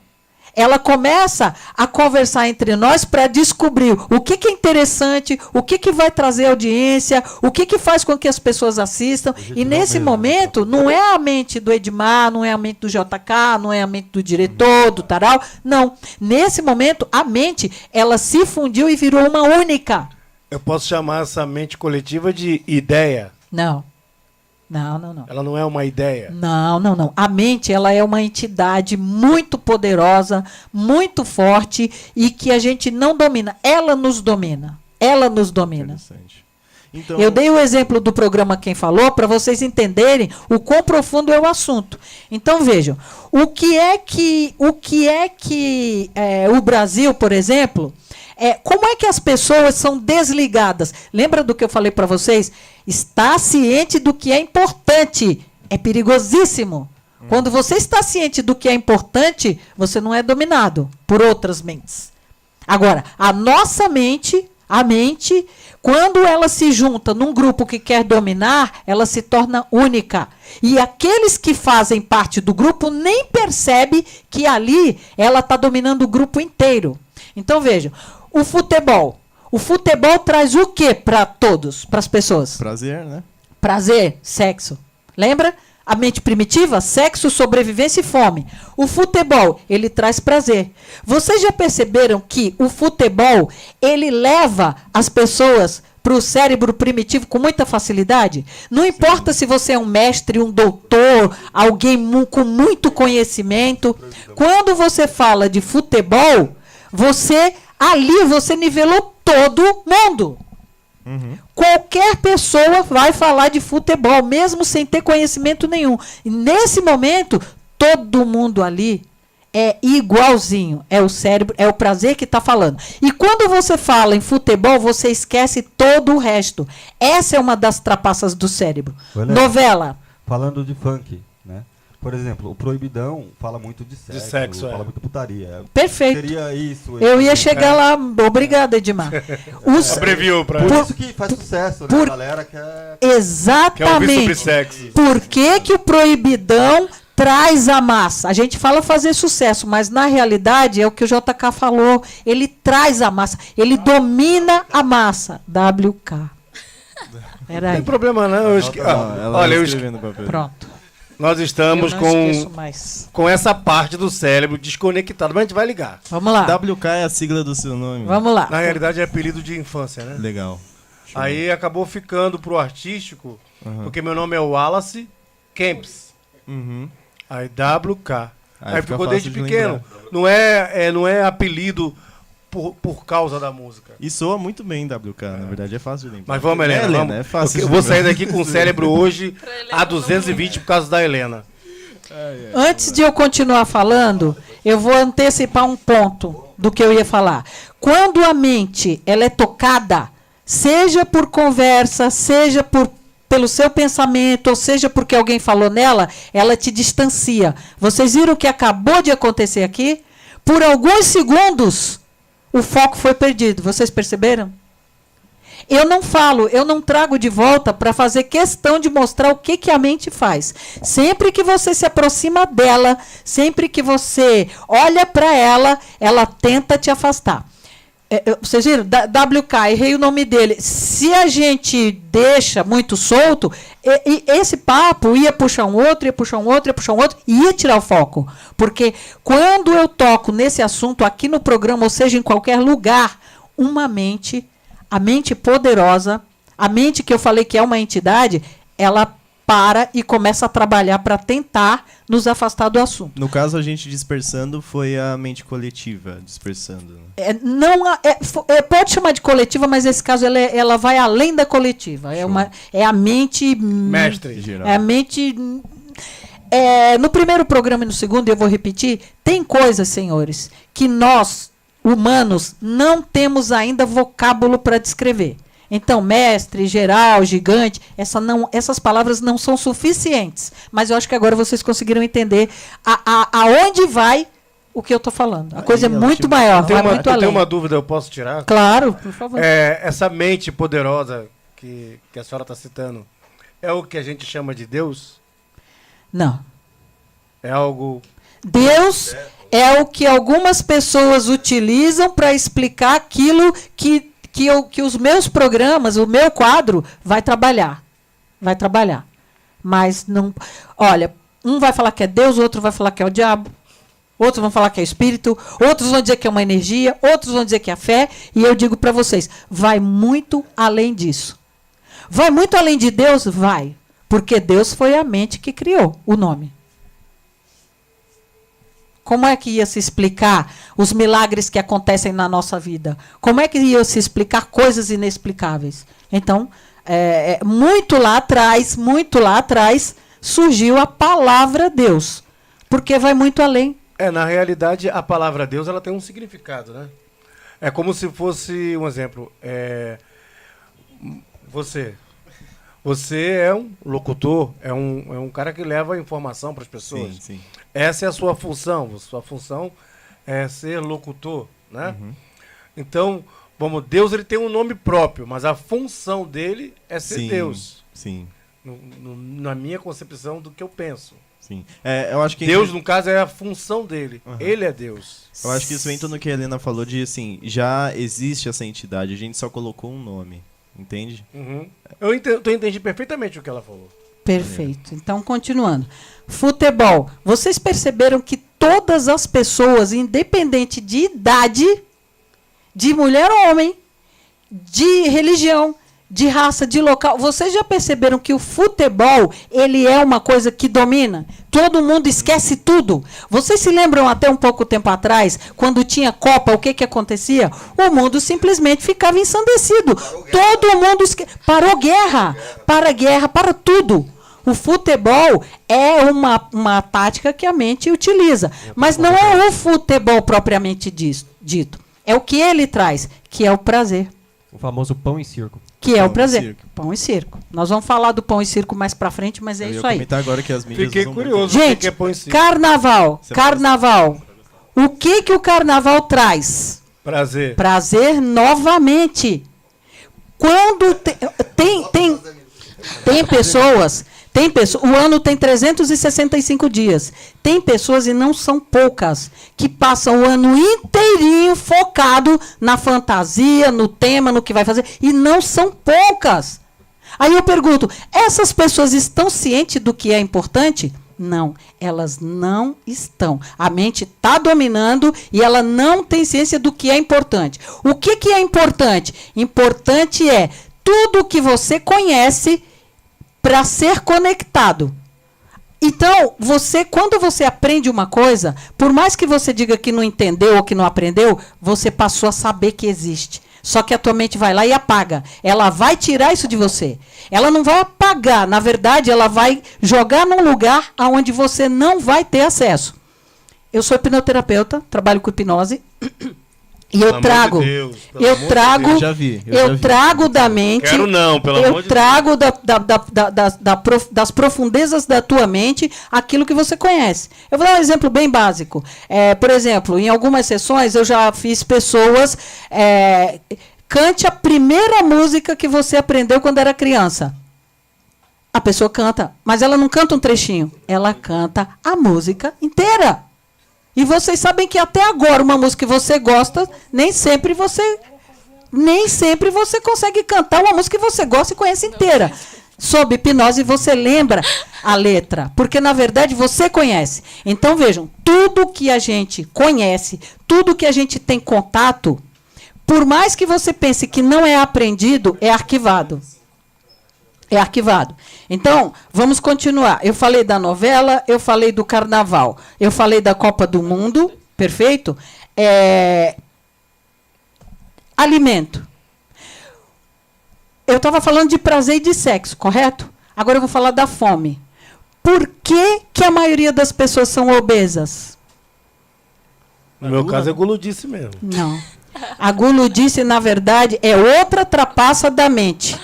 ela começa a conversar entre nós para descobrir o que é interessante, o que vai trazer audiência, o que faz com que as pessoas assistam. E nesse momento, não é a mente do Edmar, não é a mente do JK, não é a mente do diretor, do Taral. Não. Nesse momento, a mente, ela se fundiu e virou uma única. Eu posso chamar essa mente coletiva de ideia? Não. Não. Ela não é uma ideia? Não. A mente, ela é uma entidade muito poderosa, muito forte e que a gente não domina. Ela nos domina. Interessante. Então, eu dei o exemplo do programa Quem Falou para vocês entenderem o quão profundo é o assunto. Então, vejam, o que é que o Brasil, por exemplo... como é que as pessoas são desligadas? Lembra do que eu falei para vocês? Está ciente do que é importante. É perigosíssimo. Quando você está ciente do que é importante, você não é dominado por outras mentes. Agora, a nossa mente, quando ela se junta num grupo que quer dominar, ela se torna única. E aqueles que fazem parte do grupo nem percebem que ali ela está dominando o grupo inteiro. Então, vejam. O futebol. O futebol traz o quê para todos, para as pessoas? Prazer, né? Prazer, sexo. Lembra? A mente primitiva, sexo, sobrevivência e fome. O futebol, ele traz prazer. Vocês já perceberam que o futebol, ele leva as pessoas para o cérebro primitivo com muita facilidade? Não importa se você é um mestre, um doutor, alguém com muito conhecimento. Quando você fala de futebol, você nivelou todo mundo. Qualquer pessoa vai falar de futebol, mesmo sem ter conhecimento nenhum. E nesse momento, todo mundo ali é igualzinho. É o cérebro, é o prazer que está falando. E quando você fala em futebol, você esquece todo o resto. Essa é uma das trapaças do cérebro. Novela. Falando de funk, né? Por exemplo, o Proibidão fala muito de sexo, fala muito de putaria. Perfeito. Seria isso. Eu ia chegar lá. Obrigada, Edmar. Abreviou pra por isso que faz sucesso, né? A galera quer... Exatamente. Quer ouvir sobre sexo. Por que o Proibidão traz a massa? A gente fala fazer sucesso, mas na realidade é o que o JK falou. Ele traz a massa. Ele domina a massa. WK. Não tem problema não. Olha, Pronto. Nós estamos com essa parte do cérebro desconectada, mas a gente vai ligar. Vamos lá. WK é a sigla do seu nome. Vamos lá. Na realidade é apelido de infância, né? Legal. Aí acabou ficando pro artístico, porque meu nome é Wallace Kempis. Aí WK. Aí ficou desde pequeno. Não é apelido por causa da música. E soa muito bem WK, na verdade é fácil de lembrar. Mas vamos, Helena. Helena, Vamos. é fácil. Eu vou sair daqui com o cérebro hoje a 220 por causa da Helena. Antes de eu continuar falando, eu vou antecipar um ponto do que eu ia falar. Quando a mente ela é tocada, seja por conversa, seja pelo seu pensamento, ou seja porque alguém falou nela, ela te distancia. Vocês viram o que acabou de acontecer aqui? Por alguns segundos, o foco foi perdido. Vocês perceberam? Eu não falo, eu não trago de volta para fazer questão de mostrar o que a mente faz. Sempre que você se aproxima dela, sempre que você olha para ela, ela tenta te afastar. Vocês viram? WK, errei o nome dele. Se a gente deixa muito solto, esse papo ia puxar um outro, ia puxar um outro, ia puxar um outro, e ia tirar o foco. Porque quando eu toco nesse assunto aqui no programa, ou seja, em qualquer lugar, a mente poderosa, a mente que eu falei que é uma entidade, ela para e começa a trabalhar para tentar nos afastar do assunto. No caso, a gente dispersando foi a mente coletiva dispersando. Pode chamar de coletiva, mas nesse caso ela vai além da coletiva. É a mente... Mestre. Geral. É a mente... no primeiro programa e no segundo, eu vou repetir, tem coisas, senhores, que nós, humanos, não temos ainda vocábulo para descrever. Então, mestre, geral, gigante, essas palavras não são suficientes. Mas eu acho que agora vocês conseguiram entender aonde vai o que eu estou falando. A coisa é muito maior, vai muito além. Tem uma dúvida, eu posso tirar? Claro, por favor. Essa mente poderosa que a senhora está citando, é o que a gente chama de Deus? Não. É algo... Deus é o que algumas pessoas utilizam para explicar aquilo que os meus programas, o meu quadro, vai trabalhar. Vai trabalhar. Mas não... Olha, um vai falar que é Deus, outro vai falar que é o diabo, outros vão falar que é espírito, outros vão dizer que é uma energia, outros vão dizer que é a fé, e eu digo para vocês, vai muito além disso. Vai muito além de Deus? Vai. Porque Deus foi a mente que criou o nome. Como é que ia se explicar os milagres que acontecem na nossa vida? Como é que ia se explicar coisas inexplicáveis? Então, muito lá atrás, surgiu a palavra Deus. Porque vai muito além. Na realidade, a palavra Deus ela tem um significado, né? É como se fosse, um exemplo, Você é um locutor, é um cara que leva a informação para as pessoas. Sim, sim. Essa é a sua função. Sua função é ser locutor, né? Então, Deus ele tem um nome próprio, mas a função dele é ser Deus. Sim. Na minha concepção do que eu penso. Sim. Eu acho que Deus, no caso, é a função dele. Ele é Deus. Eu acho que isso entra no que a Helena falou de, assim, já existe essa entidade, a gente só colocou um nome. Entende? Eu entendi perfeitamente o que ela falou. Perfeito. Então, continuando. Futebol. Vocês perceberam que todas as pessoas, independente de idade, de mulher ou homem, de religião, de raça, de local, vocês já perceberam que o futebol, ele é uma coisa que domina? Todo mundo esquece tudo. Vocês se lembram até um pouco tempo atrás, quando tinha Copa, o que acontecia? O mundo simplesmente ficava ensandecido. Todo mundo parou guerra, para tudo. O futebol é uma tática que a mente utiliza. Mas não é o futebol propriamente dito. É o que ele traz, que é o prazer. O famoso pão e circo. Que é o prazer. Pão e circo. Nós vamos falar do pão e circo mais pra frente, mas é isso aí. Agora que as mídias Fiquei curioso. Gente, que é pão e circo. Carnaval. O que o carnaval traz? Prazer. Prazer novamente. Quando tem pessoas... o ano tem 365 dias. Tem pessoas, e não são poucas, que passam o ano inteirinho focado na fantasia, no tema, no que vai fazer. E não são poucas. Aí eu pergunto, essas pessoas estão cientes do que é importante? Não, elas não estão. A mente está dominando e ela não tem ciência do que é importante. O que é importante? Importante é tudo que você conhece para ser conectado. Então, quando você aprende uma coisa, por mais que você diga que não entendeu ou que não aprendeu, você passou a saber que existe. Só que a tua mente vai lá e apaga. Ela vai tirar isso de você. Ela não vai apagar. Na verdade, ela vai jogar num lugar onde você não vai ter acesso. Eu sou hipnoterapeuta, trabalho com hipnose. E eu trago, da mente, Quero não, pelo amor de trago das profundezas da tua mente aquilo que você conhece. Eu vou dar um exemplo bem básico. Por exemplo, em algumas sessões eu já fiz pessoas cante a primeira música que você aprendeu quando era criança. A pessoa canta, mas ela não canta um trechinho, ela canta a música inteira. E vocês sabem que até agora uma música que você gosta, nem sempre você consegue cantar uma música que você gosta e conhece inteira. Sob hipnose você lembra a letra, porque na verdade você conhece. Então vejam, tudo que a gente conhece, tudo que a gente tem contato, por mais que você pense que não é aprendido, é arquivado. É arquivado. Então, vamos continuar. Eu falei da novela, eu falei do carnaval, eu falei da Copa do Mundo, perfeito? Alimento. Eu estava falando de prazer e de sexo, correto? Agora eu vou falar da fome. Por que a maioria das pessoas são obesas? No meu caso é guludice mesmo. Não. A guludice, na verdade, é outra trapaça da mente.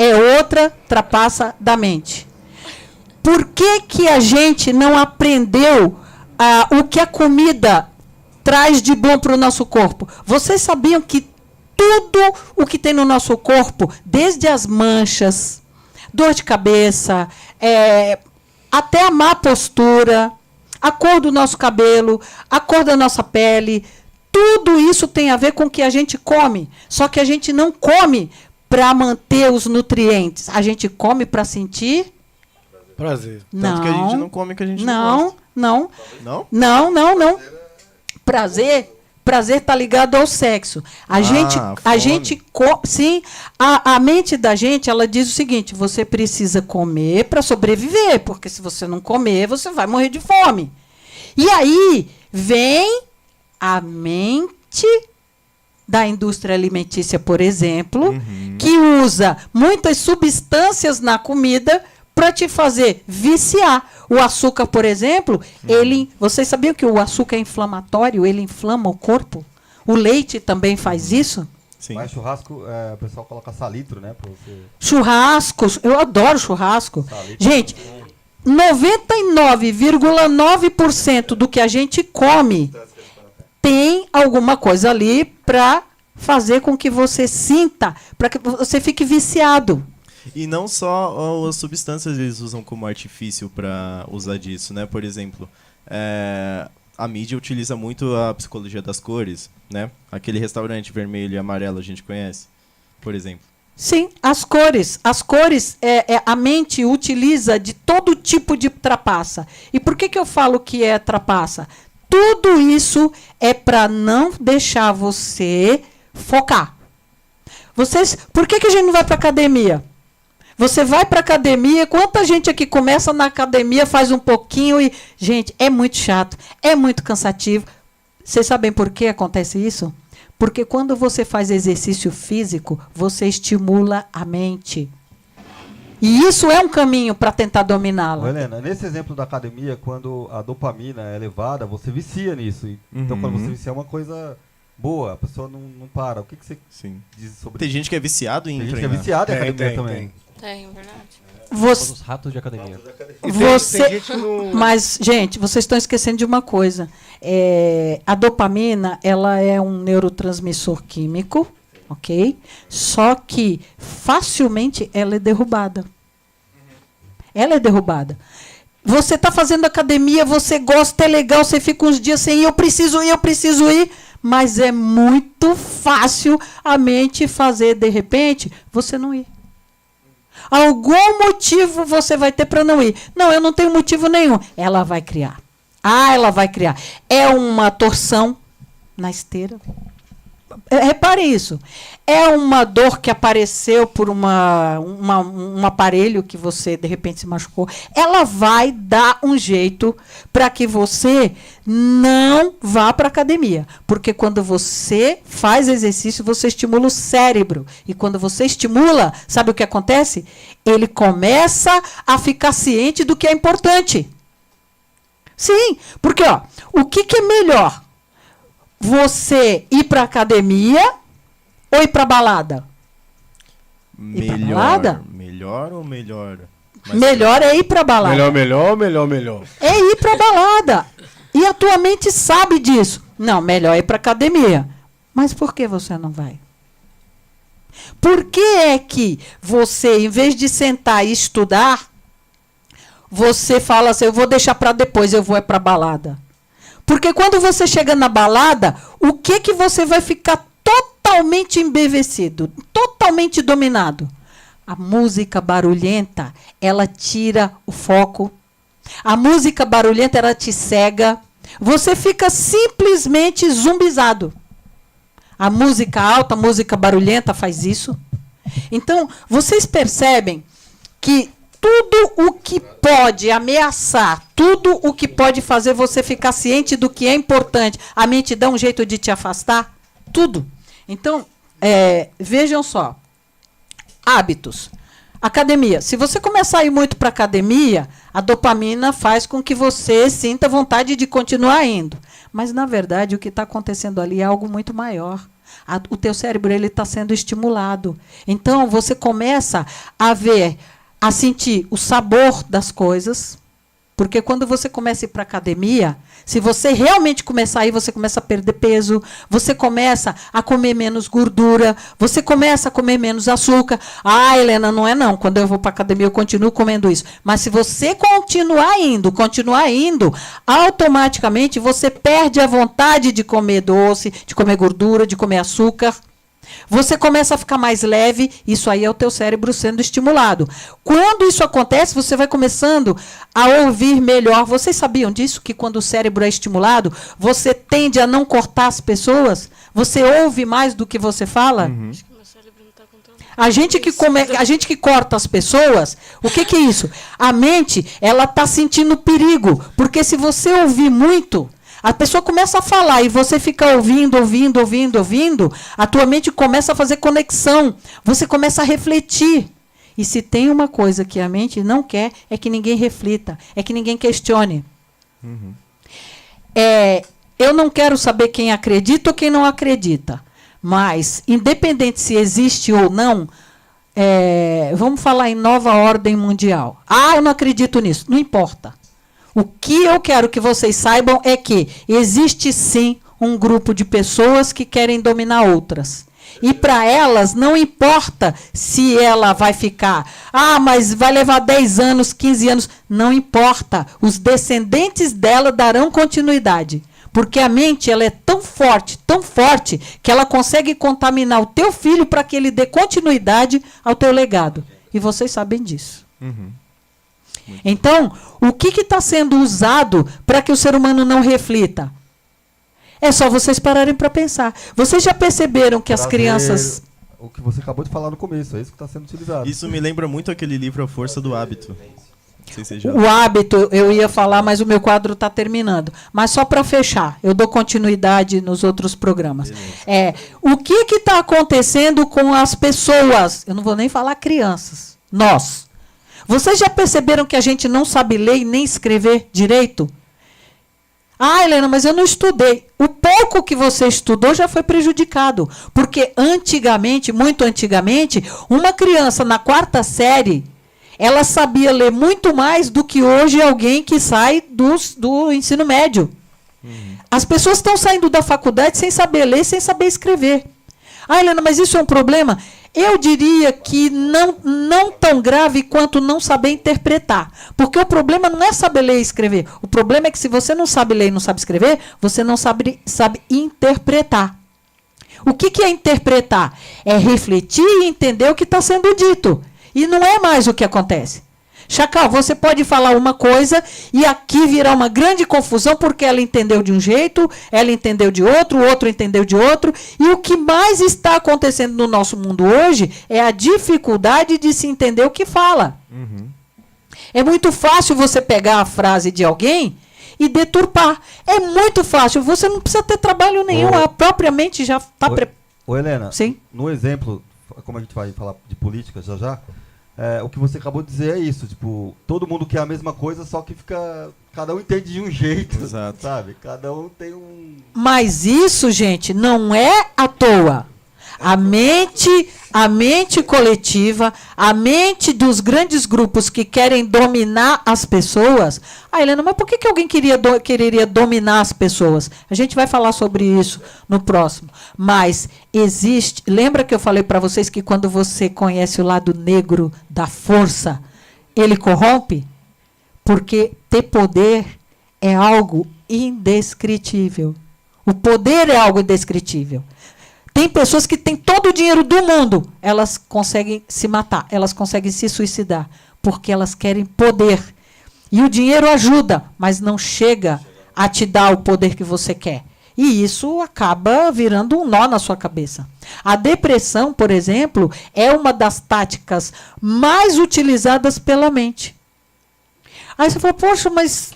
É outra trapaça da mente. Por que a gente não aprendeu o que a comida traz de bom para o nosso corpo? Vocês sabiam que tudo o que tem no nosso corpo, desde as manchas, dor de cabeça, até a má postura, a cor do nosso cabelo, a cor da nossa pele, tudo isso tem a ver com o que a gente come. Só que a gente não come para manter os nutrientes. A gente come para sentir prazer. Tanto que a gente não come que a gente não gosta. Não. Não? Prazer está ligado ao sexo. Sim, a mente da gente, ela diz o seguinte: você precisa comer para sobreviver, porque se você não comer, você vai morrer de fome. E aí vem a mente da indústria alimentícia, por exemplo, que usa muitas substâncias na comida para te fazer viciar. O açúcar, por exemplo, vocês sabiam que o açúcar é inflamatório? Ele inflama o corpo? O leite também faz isso? Sim. Mas churrasco, o pessoal coloca salitro, né? Pra você... Churrascos, eu adoro churrasco. Gente, 99,9% do que a gente come tem alguma coisa ali para fazer com que você sinta, para que você fique viciado. E não só as substâncias eles usam como artifício para usar disso, né? Por exemplo, a mídia utiliza muito a psicologia das cores, né? Aquele restaurante vermelho e amarelo a gente conhece, por exemplo. Sim, as cores. As cores, a mente utiliza de todo tipo de trapaça. E por que eu falo que é trapaça? Tudo isso é para não deixar você focar. Por que a gente não vai para academia? Você vai para academia, quanta gente aqui começa na academia, faz um pouquinho e... Gente, é muito chato, é muito cansativo. Vocês sabem por que acontece isso? Porque quando você faz exercício físico, você estimula a mente. E isso é um caminho para tentar dominá-la. Helena, nesse exemplo da academia, quando a dopamina é elevada, você vicia nisso. Então, quando você vicia é uma coisa boa, a pessoa não para. O que você diz sobre Tem isso? gente que é viciado em Tem gente treinar. que é viciada em academia também. Tem, verdade. Os ratos de academia. Mas, gente, vocês estão esquecendo de uma coisa. A dopamina, ela é um neurotransmissor químico, ok? Só que facilmente ela é derrubada. Ela é derrubada. Você está fazendo academia, você gosta, é legal, você fica uns dias sem ir, eu preciso ir, mas é muito fácil a mente fazer, de repente, você não ir. Algum motivo você vai ter para não ir. Não, eu não tenho motivo nenhum. Ela vai criar. Ela vai criar. É uma torção na esteira. repare isso. É uma dor que apareceu por um aparelho que você, de repente, se machucou. Ela vai dar um jeito para que você não vá para a academia. Porque quando você faz exercício, você estimula o cérebro. E quando você estimula, sabe o que acontece? Ele começa a ficar ciente do que é importante. Sim, porque ó, o que é melhor? Você ir para a academia ou ir para balada? Melhor ou melhor? Melhor é ir para balada. Melhor. É ir para balada. E a tua mente sabe disso. Não, melhor é ir para academia. Mas por que você não vai? Por que é que você, em vez de sentar e estudar, você fala assim, eu vou deixar para depois, eu vou para balada? Porque quando você chega na balada, o que você vai ficar totalmente embevecido, totalmente dominado? A música barulhenta, ela tira o foco. A música barulhenta, ela te cega. Você fica simplesmente zumbizado. A música alta, a música barulhenta faz isso. Então, vocês percebem que tudo o que pode ameaçar, tudo o que pode fazer você ficar ciente do que é importante, a mente dá um jeito de te afastar? Tudo. Então, vejam só. Hábitos. Academia. Se você começar a ir muito para a academia, a dopamina faz com que você sinta vontade de continuar indo. Mas, na verdade, o que está acontecendo ali é algo muito maior. O teu cérebro está sendo estimulado. Então, você começa a sentir o sabor das coisas, porque quando você começa a ir para a academia, se você realmente começar a ir, você começa a perder peso, você começa a comer menos gordura, você começa a comer menos açúcar. Ah, Helena, não é não. Quando eu vou para a academia, eu continuo comendo isso. Mas se você continuar indo, automaticamente você perde a vontade de comer doce, de comer gordura, de comer açúcar. Você começa a ficar mais leve, isso aí é o teu cérebro sendo estimulado. Quando isso acontece, você vai começando a ouvir melhor. Vocês sabiam disso? Que quando o cérebro é estimulado, você tende a não cortar as pessoas? Você ouve mais do que você fala? Uhum. A gente que corta as pessoas, o que é isso? A mente, ela está sentindo perigo. Porque se você ouvir muito, a pessoa começa a falar e você fica ouvindo, a tua mente começa a fazer conexão, você começa a refletir. E se tem uma coisa que a mente não quer, é que ninguém reflita, é que ninguém questione. Uhum. Eu não quero saber quem acredita ou quem não acredita, mas, independente se existe ou não, vamos falar em nova ordem mundial. Ah, eu não acredito nisso. Não importa. O que eu quero que vocês saibam é que existe sim um grupo de pessoas que querem dominar outras. E para elas não importa se ela vai ficar, mas vai levar 10 anos, 15 anos, não importa. Os descendentes dela darão continuidade. Porque a mente ela é tão forte, que ela consegue contaminar o teu filho para que ele dê continuidade ao teu legado. E vocês sabem disso. Uhum. Então, o que está sendo usado para que o ser humano não reflita? É só vocês pararem para pensar. Vocês já perceberam que as crianças... O que você acabou de falar no começo, é isso que está sendo utilizado. Isso me lembra muito aquele livro A Força do Hábito. Não sei se você já... O hábito, eu ia falar, mas o meu quadro está terminando. Mas só para fechar, eu dou continuidade nos outros programas. O que está acontecendo com as pessoas? Eu não vou nem falar crianças. Nós. Vocês já perceberam que a gente não sabe ler e nem escrever direito? Ah, Helena, mas eu não estudei. O pouco que você estudou já foi prejudicado. Porque antigamente, muito antigamente, uma criança na 4ª série, ela sabia ler muito mais do que hoje alguém que sai do ensino médio. Uhum. As pessoas estão saindo da faculdade sem saber ler, sem saber escrever. Ah, Helena, mas isso é um problema? Eu diria que não tão grave quanto não saber interpretar. Porque o problema não é saber ler e escrever. O problema é que se você não sabe ler e não sabe escrever, você não sabe interpretar. O que é interpretar? É refletir e entender o que está sendo dito. E não é mais o que acontece. Chacal, você pode falar uma coisa e aqui virar uma grande confusão porque ela entendeu de um jeito, ela entendeu de outro, o outro entendeu de outro. E o que mais está acontecendo no nosso mundo hoje é a dificuldade de se entender o que fala. É muito fácil você pegar a frase de alguém e deturpar. É muito fácil. Você não precisa ter trabalho nenhum. A própria mente já está preparada. Ô, Helena, Sim. no exemplo, como a gente vai falar de política já, o que você acabou de dizer é isso. Tipo, todo mundo quer a mesma coisa, só que cada um entende de um jeito. Exato. Sabe? Cada um tem um... Mas isso, gente, não é à toa. A mente coletiva, a mente dos grandes grupos que querem dominar as pessoas. Helena, mas por que alguém quereria dominar as pessoas? A gente vai falar sobre isso no próximo. Mas existe... Lembra que eu falei para vocês que quando você conhece o lado negro da força, ele corrompe? Porque ter poder é algo indescritível. O poder é algo indescritível. Tem pessoas que têm todo o dinheiro do mundo, elas conseguem se matar, elas conseguem se suicidar, porque elas querem poder. E o dinheiro ajuda, mas não chega a te dar o poder que você quer. E isso acaba virando um nó na sua cabeça. A depressão, por exemplo, é uma das táticas mais utilizadas pela mente. Aí você fala, poxa, mas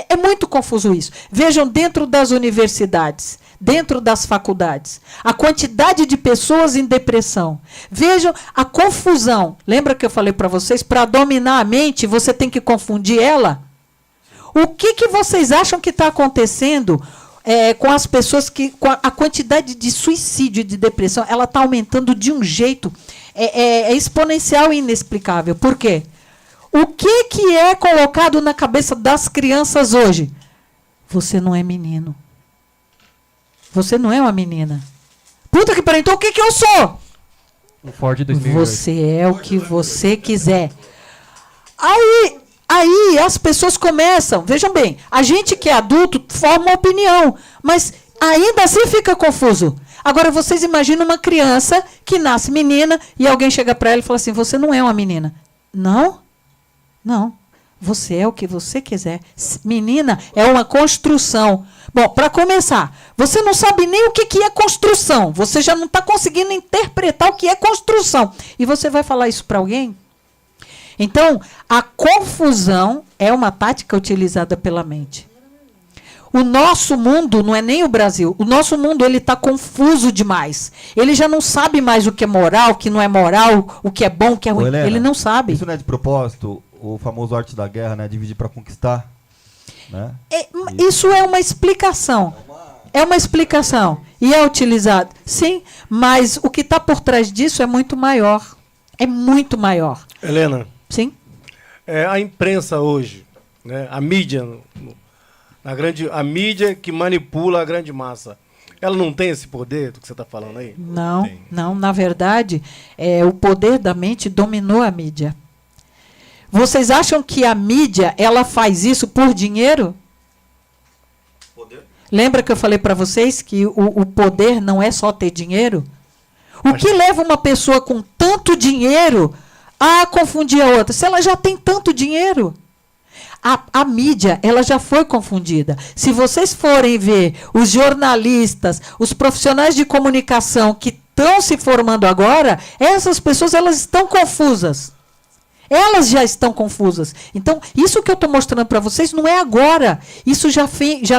é muito confuso isso. Vejam, dentro das universidades, dentro das faculdades, a quantidade de pessoas em depressão. Vejam a confusão. Lembra que eu falei para vocês? Para dominar a mente, você tem que confundir ela? O que vocês acham que está acontecendo com as pessoas com a quantidade de suicídio e de depressão? Ela está aumentando de um jeito exponencial e inexplicável. Por quê? O que é colocado na cabeça das crianças hoje? Você não é menino. Você não é uma menina. Puta que pariu, então o que eu sou? Um Ford 2008. Você é o que você quiser. Aí as pessoas começam, vejam bem, a gente que é adulto forma uma opinião, mas ainda assim fica confuso. Agora vocês imaginam uma criança que nasce menina e alguém chega para ela e fala assim, você não é uma menina. Não. Você é o que você quiser. Menina é uma construção. Bom, para começar, você não sabe nem o que é construção. Você já não está conseguindo interpretar o que é construção. E você vai falar isso para alguém? Então, a confusão é uma tática utilizada pela mente. O nosso mundo não é nem o Brasil. O nosso mundo ele está confuso demais. Ele já não sabe mais o que é moral, o que não é moral, o que é bom, o que é ruim. Helena, ele não sabe. Isso não é de propósito? O famoso arte da guerra, né? Dividir para conquistar. Né? Isso é uma explicação. É uma explicação. E é utilizado. Sim, mas o que está por trás disso é muito maior. É muito maior. Helena. Sim? A imprensa hoje, né? A mídia, a mídia que manipula a grande massa. Ela não tem esse poder do que você está falando aí? Não. Na verdade, o poder da mente dominou a mídia. Vocês acham que a mídia ela faz isso por dinheiro? Poder? Lembra que eu falei para vocês que o poder não é só ter dinheiro? O que leva uma pessoa com tanto dinheiro a confundir a outra? Se ela já tem tanto dinheiro. A mídia ela já foi confundida. Se vocês forem ver os jornalistas, os profissionais de comunicação que estão se formando agora, essas pessoas elas estão confusas. Elas já estão confusas. Então, isso que eu estou mostrando para vocês não é agora. Isso já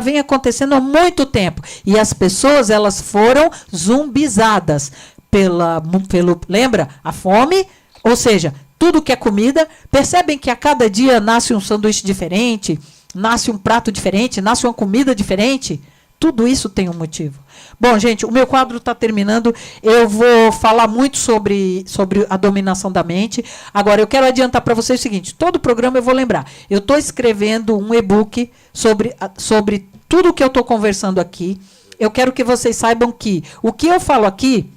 vem acontecendo há muito tempo. E as pessoas elas foram zumbizadas lembra? A fome, ou seja, tudo que é comida. Percebem que a cada dia nasce um sanduíche diferente, nasce um prato diferente, nasce uma comida diferente? Tudo isso tem um motivo. Bom, gente, o meu quadro está terminando. Eu vou falar muito sobre a dominação da mente. Agora, eu quero adiantar para vocês o seguinte. Todo programa eu vou lembrar. Eu estou escrevendo um e-book sobre tudo que eu estou conversando aqui. Eu quero que vocês saibam que o que eu falo aqui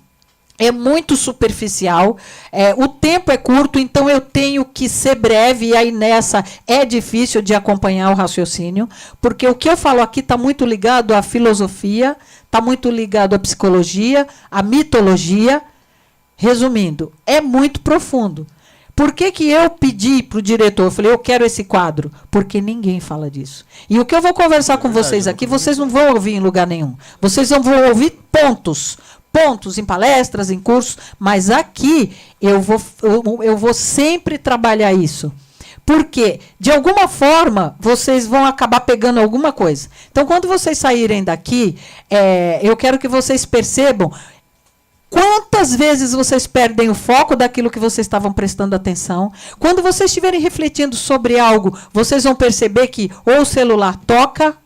é muito superficial, o tempo é curto, então eu tenho que ser breve, e aí nessa é difícil de acompanhar o raciocínio, porque o que eu falo aqui está muito ligado à filosofia, está muito ligado à psicologia, à mitologia. Resumindo, é muito profundo. Por que que eu pedi para o diretor? Eu falei, eu quero esse quadro. Porque ninguém fala disso. E o que eu vou conversar com vocês aqui, vocês não vão ouvir em lugar nenhum. Vocês não vão ouvir pontos em palestras, em cursos, mas aqui eu vou sempre trabalhar isso. Porque, de alguma forma, vocês vão acabar pegando alguma coisa. Então, quando vocês saírem daqui, eu quero que vocês percebam quantas vezes vocês perdem o foco daquilo que vocês estavam prestando atenção. Quando vocês estiverem refletindo sobre algo, vocês vão perceber que ou o celular toca,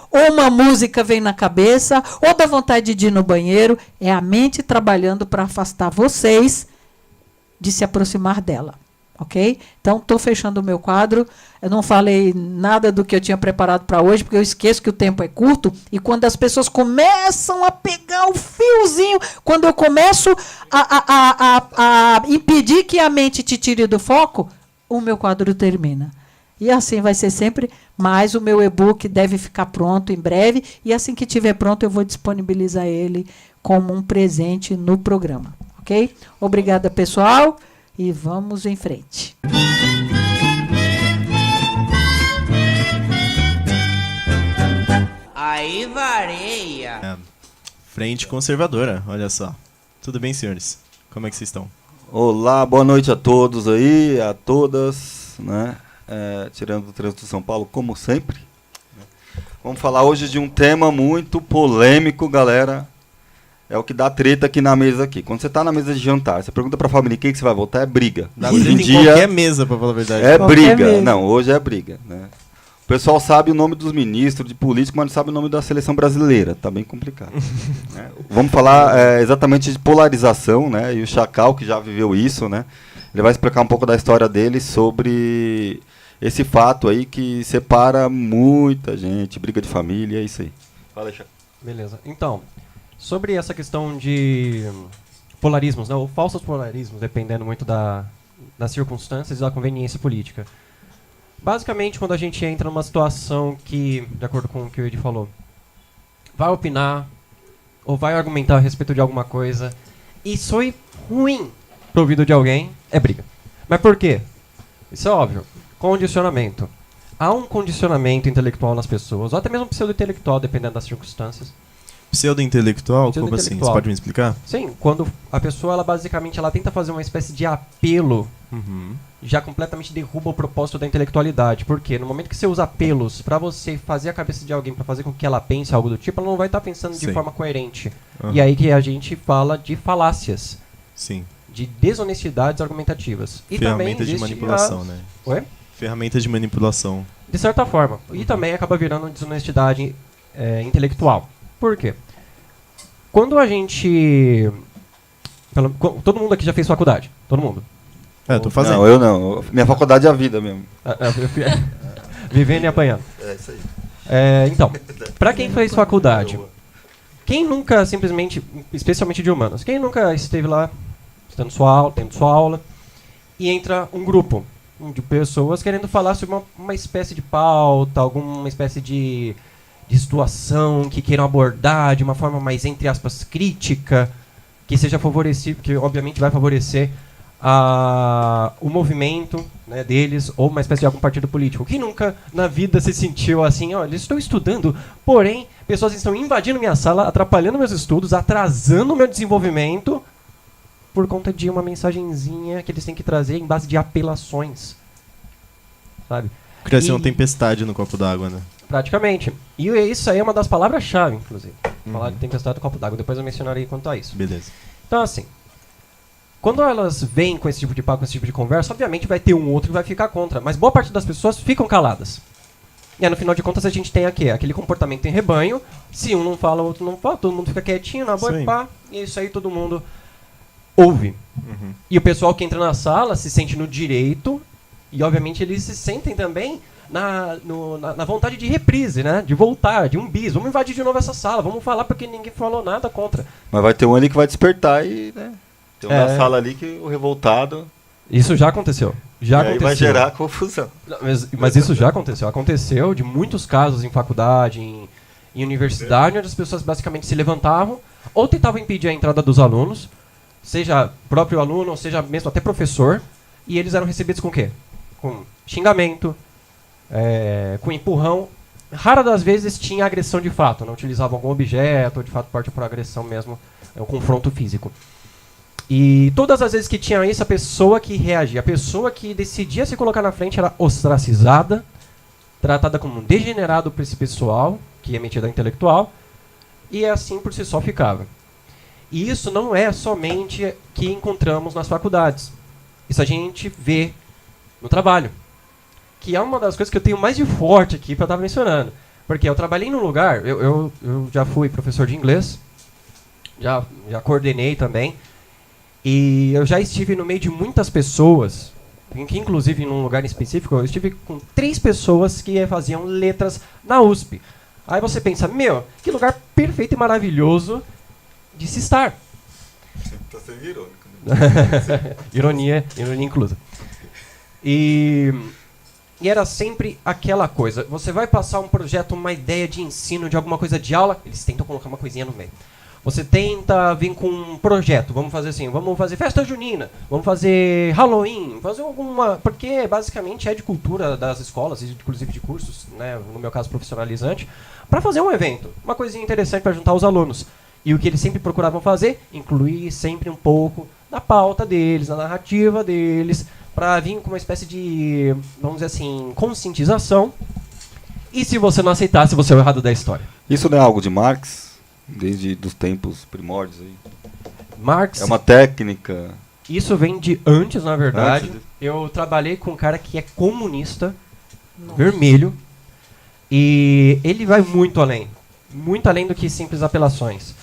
ou uma música vem na cabeça, ou dá vontade de ir no banheiro. É a mente trabalhando para afastar vocês de se aproximar dela. Ok? Então, estou fechando o meu quadro. Eu não falei nada do que eu tinha preparado para hoje, porque eu esqueço que o tempo é curto. E quando as pessoas começam a pegar o fiozinho, quando eu começo a impedir que a mente te tire do foco, o meu quadro termina. E assim vai ser sempre, mas o meu e-book deve ficar pronto em breve. E assim que estiver pronto, eu vou disponibilizar ele como um presente no programa. Ok? Obrigada, pessoal. E vamos em frente. Aí vareia. Frente conservadora, olha só. Tudo bem, senhores? Como é que vocês estão? Olá, boa noite a todos aí, a todas, né? Tirando o trânsito de São Paulo, como sempre. Vamos falar hoje de um tema muito polêmico, galera. É o que dá treta aqui na mesa aqui. Quando você tá na mesa de jantar, você pergunta pra família quem que você vai votar, é briga. Dá treta em qualquer mesa, pra falar a verdade. É briga. Mesa. Não, hoje é briga, né? O pessoal sabe o nome dos ministros, de políticos, mas não sabe o nome da seleção brasileira. Tá bem complicado. Né? Vamos falar exatamente de polarização, né? E o Chacal, que já viveu isso, né? Ele vai explicar um pouco da história dele sobre esse fato aí que separa muita gente, briga de família, é isso aí. Fala aí, Chacal. Beleza. Então, sobre essa questão de polarismos, né, ou falsos polarismos, dependendo muito das circunstâncias e da conveniência política. Basicamente, quando a gente entra numa situação que, de acordo com o que o Ed falou, vai opinar ou vai argumentar a respeito de alguma coisa e soe ruim pro ouvido de alguém, é briga. Mas por quê? Isso é óbvio. Condicionamento. Há um condicionamento intelectual nas pessoas, ou até mesmo pseudo-intelectual, dependendo das circunstâncias. Pseudo-intelectual? Como assim? Você pode me explicar? Sim, quando a pessoa, basicamente, tenta fazer uma espécie de apelo, já completamente derruba o propósito da intelectualidade. Por quê? No momento que você usa apelos para você fazer a cabeça de alguém, para fazer com que ela pense algo do tipo, ela não vai estar pensando de forma coerente. E aí que a gente fala de falácias. Sim. De desonestidades argumentativas. E ferramentas de manipulação, né? Oi? Ferramentas de manipulação. De certa forma. E também acaba virando desonestidade intelectual. Por quê? Quando a gente... Todo mundo aqui já fez faculdade. Todo mundo. Tô fazendo. Não, eu não. Minha faculdade é a vida mesmo. Vivendo e apanhando. É isso aí. Então, pra quem fez faculdade, quem nunca simplesmente, especialmente de humanas, quem nunca esteve lá, tendo sua aula, e entra um grupo de pessoas querendo falar sobre uma espécie de pauta, alguma espécie de situação que queiram abordar de uma forma mais, entre aspas, crítica, que seja favorecido, que obviamente vai favorecer o movimento, né, deles, ou uma espécie de algum partido político. Quem nunca na vida se sentiu assim, olha, estou estudando, porém, pessoas estão invadindo minha sala, atrapalhando meus estudos, atrasando o meu desenvolvimento, por conta de uma mensagenzinha que eles têm que trazer em base de apelações. Sabe? Cresceu uma tempestade no copo d'água, né? Praticamente. E isso aí é uma das palavras-chave, inclusive. Falar de tempestade no copo d'água. Depois eu mencionarei quanto a isso. Beleza. Então, assim, quando elas vêm com esse tipo de papo, com esse tipo de conversa, obviamente vai ter um outro que vai ficar contra. Mas boa parte das pessoas ficam caladas. E aí, no final de contas, a gente tem aqui aquele comportamento em rebanho. Se um não fala, o outro não fala, todo mundo fica quietinho, na boa, pá. E isso aí todo mundo ouve. E o pessoal que entra na sala se sente no direito. E, obviamente, eles se sentem também na vontade de reprise, né? De voltar, de um bis. Vamos invadir de novo essa sala, vamos falar porque ninguém falou nada contra. Mas vai ter um ali que vai despertar e, né? Tem um na sala ali que o revoltado... Isso já aconteceu. Já aconteceu. Aí vai gerar confusão. Mas isso já aconteceu. Aconteceu de muitos casos em faculdade, em universidade, onde as pessoas basicamente se levantavam ou tentavam impedir a entrada dos alunos, seja próprio aluno, ou seja mesmo até professor, E eles eram recebidos com o quê? Com xingamento, com empurrão. Rara das vezes tinha agressão de fato, não utilizavam algum objeto, ou de fato parte por agressão mesmo, um confronto físico. E todas as vezes que tinha isso, a pessoa que reagia, a pessoa que decidia se colocar na frente era ostracizada, tratada como um degenerado por esse pessoal, que é metido a intelectual, e assim por si só ficava. E isso não é somente que encontramos nas faculdades. Isso a gente vê no trabalho. Que é uma das coisas que eu tenho mais de forte aqui para estar mencionando. Porque eu trabalhei num lugar, eu já fui professor de inglês, já coordenei também, e eu já estive no meio de muitas pessoas, que inclusive num lugar específico, eu estive com 3 pessoas que faziam letras na USP. Aí você pensa, que lugar perfeito e maravilhoso de se estar. Tá sendo irônico, né? ironia inclusa. E era sempre aquela coisa. Você vai passar um projeto, uma ideia de ensino, de alguma coisa de aula, eles tentam colocar uma coisinha no meio. Você tenta vir com um projeto, vamos fazer assim, vamos fazer festa junina, vamos fazer Halloween, fazer alguma... Porque basicamente é de cultura das escolas, inclusive de cursos, né, no meu caso profissionalizante, para fazer um evento, uma coisinha interessante para juntar os alunos. E o que eles sempre procuravam fazer, incluir sempre um pouco da pauta deles, da narrativa deles, para vir com uma espécie de, vamos dizer assim, conscientização. E se você não aceitasse, você é o errado da história. Isso não é algo de Marx? Desde dos tempos primórdios aí? Marx... É uma técnica... Isso vem de antes, na verdade. Antes Eu trabalhei com um cara que é comunista, vermelho, e ele vai muito além do que simples apelações.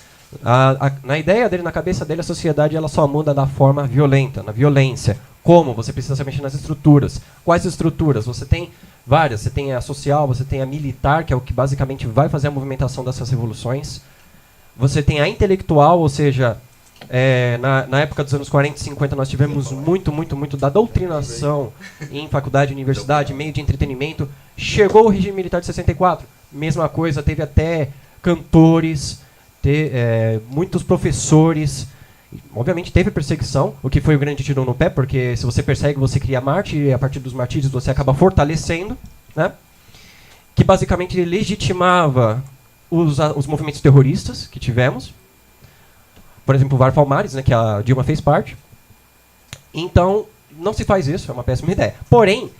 Na ideia dele, na cabeça dele, a sociedade ela só muda da forma violenta, na violência. Como? Você precisa mexer nas estruturas. Quais estruturas? Você tem várias. Você tem a social, você tem a militar, que é o que basicamente vai fazer a movimentação dessas revoluções. Você tem a intelectual, ou seja, na época dos anos 40 e 50 nós tivemos muito da doutrinação em faculdade, universidade, meio de entretenimento. Chegou o regime militar de 64, mesma coisa, teve até cantores, muitos professores. Obviamente teve perseguição, o que foi o grande tiro no pé, porque se você persegue, você cria mártir, e a partir dos martírios você acaba fortalecendo, né? Que basicamente legitimava os movimentos terroristas que tivemos. Por exemplo, o VAR Palmares, né, que a Dilma fez parte. Então, não se faz isso, é uma péssima ideia. Porém,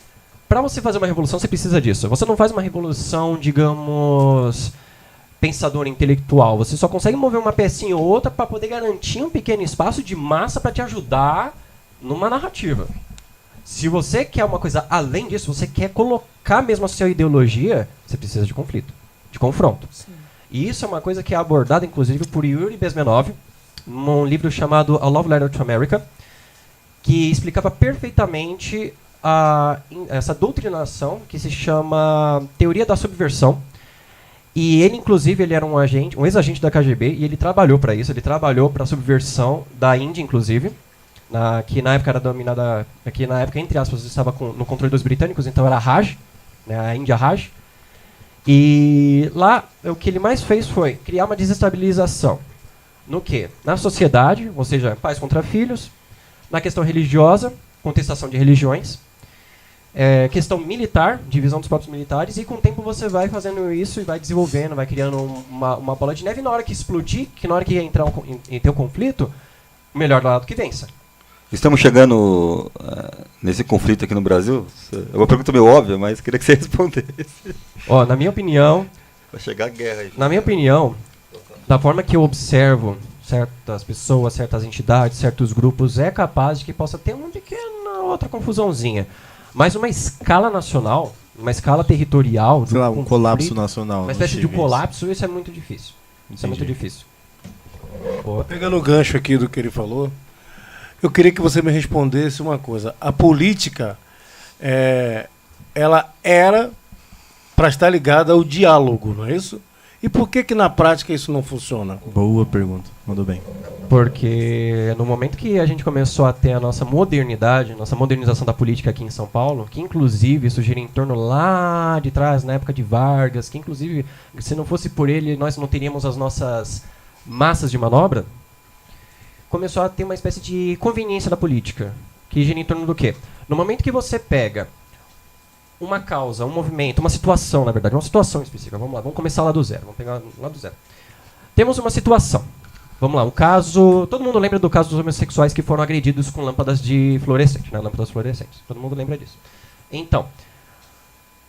para você fazer uma revolução, você precisa disso. Você não faz uma revolução, digamos, pensadora, intelectual. Você só consegue mover uma pecinha ou outra para poder garantir um pequeno espaço de massa para te ajudar numa narrativa. Se você quer uma coisa além disso, você quer colocar mesmo a sua ideologia, você precisa de conflito, de confronto. Sim. E isso é uma coisa que é abordada, inclusive, por Yuri Bezmenov, num livro chamado A Love Letter to America, que explicava perfeitamente essa doutrinação que se chama Teoria da Subversão. E ele, inclusive, ele era um ex-agente da KGB, e ele trabalhou para isso, ele trabalhou para a subversão da Índia, inclusive, que na época era dominada, que na época, entre aspas, estava no controle dos britânicos, então era a Raj, né, a Índia Raj. E lá, o que ele mais fez foi criar uma desestabilização. No quê? Na sociedade, ou seja, pais contra filhos, na questão religiosa, contestação de religiões, questão militar, divisão dos próprios militares, e com o tempo você vai fazendo isso e vai desenvolvendo, vai criando uma bola de neve, e na hora que explodir, que na hora que entrar em ter um conflito, o melhor lado que vença. Estamos chegando nesse conflito aqui no Brasil. É uma pergunta meio óbvia, mas queria que você respondesse. Na minha opinião... Vai chegar a guerra aí. Na minha opinião, da forma que eu observo certas pessoas, certas entidades, certos grupos, é capaz de que possa ter uma pequena outra confusãozinha. Mas uma escala nacional, uma escala territorial... Sei lá, um colapso nacional. Uma espécie de colapso, isso é muito difícil. Isso é muito difícil. Pegando o gancho aqui do que ele falou, eu queria que você me respondesse uma coisa. A política, ela era para estar ligada ao diálogo, não é isso? E por que na prática isso não funciona? Boa pergunta, mandou bem. Porque no momento que a gente começou a ter a nossa modernidade, nossa modernização da política aqui em São Paulo, que inclusive isso gira em torno lá de trás, na época de Vargas, que inclusive, se não fosse por ele, nós não teríamos as nossas massas de manobra, começou a ter uma espécie de conveniência da política, que gira em torno do quê? No momento que você pega uma causa, um movimento, uma situação, na verdade, uma situação específica. Vamos lá, vamos começar lá do zero. Vamos pegar lá do zero. Temos uma situação. Vamos lá, um caso... Todo mundo lembra do caso dos homossexuais que foram agredidos com lâmpadas de fluorescente, né? Lâmpadas fluorescentes. Todo mundo lembra disso. Então,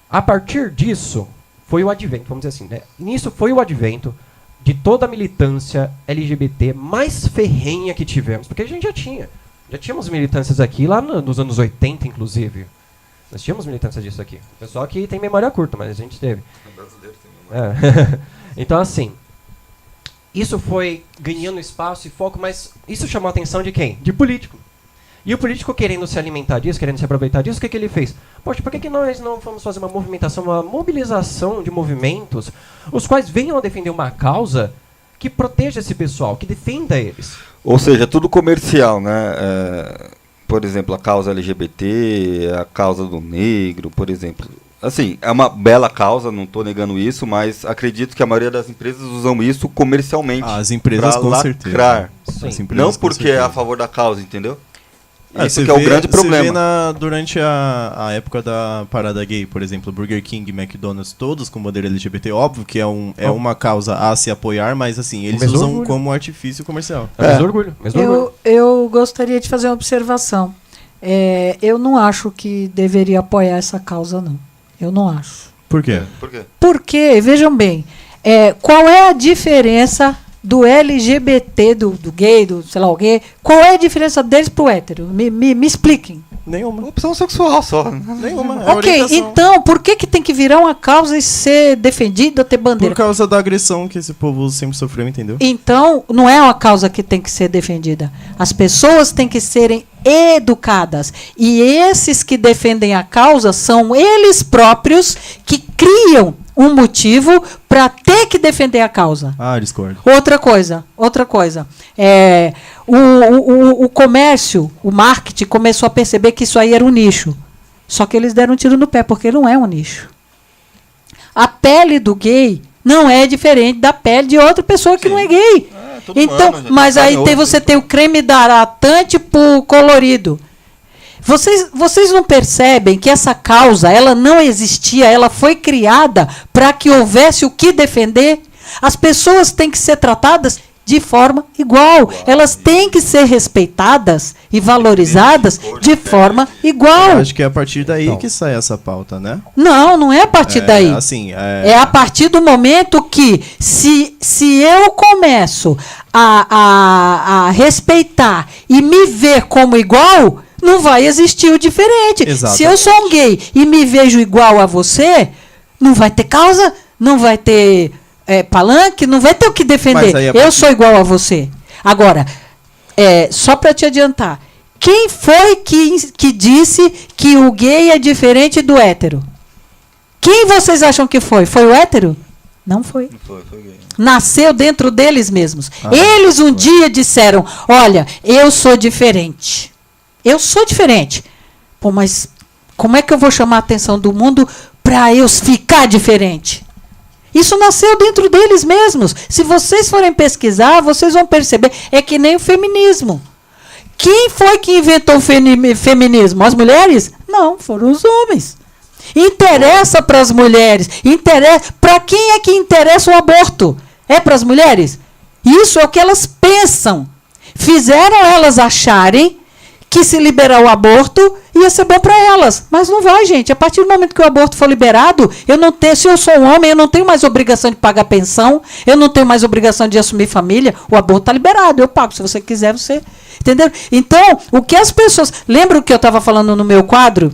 a partir disso, foi o advento, vamos dizer assim, né? Nisso foi o advento de toda a militância LGBT mais ferrenha que tivemos. Porque a gente já tínhamos militâncias aqui, lá nos anos 80, inclusive. Nós tínhamos militância disso aqui. O pessoal que tem memória curta, mas a gente teve. O brasileiro tem memória. Então, assim, isso foi ganhando espaço e foco, mas isso chamou a atenção de quem? De político. E o político querendo se alimentar disso, querendo se aproveitar disso, o que ele fez? Poxa, por que nós não vamos fazer uma movimentação, uma mobilização de movimentos, os quais venham a defender uma causa que proteja esse pessoal, que defenda eles? Ou seja, tudo comercial, né? Por exemplo, a causa LGBT, a causa do negro, por exemplo. Assim, é uma bela causa, não estou negando isso, mas acredito que a maioria das empresas usam isso comercialmente. As empresas com certeza. Não porque é a favor da causa, entendeu? Isso que vê, é o grande problema. Você vê durante a época da parada gay, por exemplo, Burger King, McDonald's, todos com bandeira LGBT, óbvio que é uma causa a se apoiar, mas assim, eles usam orgulho como artifício comercial. Orgulho. Eu gostaria de fazer uma observação. Eu não acho que deveria apoiar essa causa, não. Eu não acho. Por quê? Porque, vejam bem, qual é a diferença do LGBT, do gay, do sei lá o gay? Qual é a diferença deles pro hétero? Me expliquem. Nenhuma. Opção sexual só. Nenhuma. Ok, então por que tem que virar uma causa e ser defendida, ter bandeira? Por causa da agressão que esse povo sempre sofreu, entendeu? Então, não é uma causa que tem que ser defendida. As pessoas têm que serem educadas. E esses que defendem a causa são eles próprios que criam um motivo para ter que defender a causa. Discordo. Outra coisa. O comércio, o marketing começou a perceber que isso aí era um nicho. Só que eles deram um tiro no pé, porque não é um nicho. A pele do gay não é diferente da pele de outra pessoa que não é gay. Então, mas aí você tem o creme hidratante pro colorido. Vocês não percebem que essa causa, ela não existia, ela foi criada para que houvesse o que defender? As pessoas têm que ser tratadas de forma igual. Elas têm que ser respeitadas e valorizadas de forma igual. Eu acho que é a partir daí que sai essa pauta, né? Não é a partir daí. Assim, é a partir do momento que, se eu começo a respeitar e me ver como igual, não vai existir o diferente. Exatamente. Se eu sou um gay e me vejo igual a você, não vai ter causa, não vai ter palanque, não vai ter o que defender. Eu sou igual a você. Agora, só para te adiantar, quem foi que disse que o gay é diferente do hétero? Quem vocês acham que foi? Foi o hétero? Não foi. Foi gay. Nasceu dentro deles mesmos. Eles um dia disseram, olha, eu sou diferente. Eu sou diferente. Pô, mas como é que eu vou chamar a atenção do mundo para eu ficar diferente? Isso nasceu dentro deles mesmos. Se vocês forem pesquisar, vocês vão perceber. É que nem o feminismo. Quem foi que inventou o feminismo? As mulheres? Não, foram os homens. Interessa para as mulheres. Para quem é que interessa o aborto? É para as mulheres? Isso é o que elas pensam. Fizeram elas acharem que se liberar o aborto ia ser bom para elas. Mas não vai, gente. A partir do momento que o aborto for liberado, se eu sou um homem, eu não tenho mais obrigação de pagar pensão, eu não tenho mais obrigação de assumir família, o aborto está liberado, eu pago. Se você quiser, você... Entendeu? Então, o que as pessoas... Lembra o que eu estava falando no meu quadro?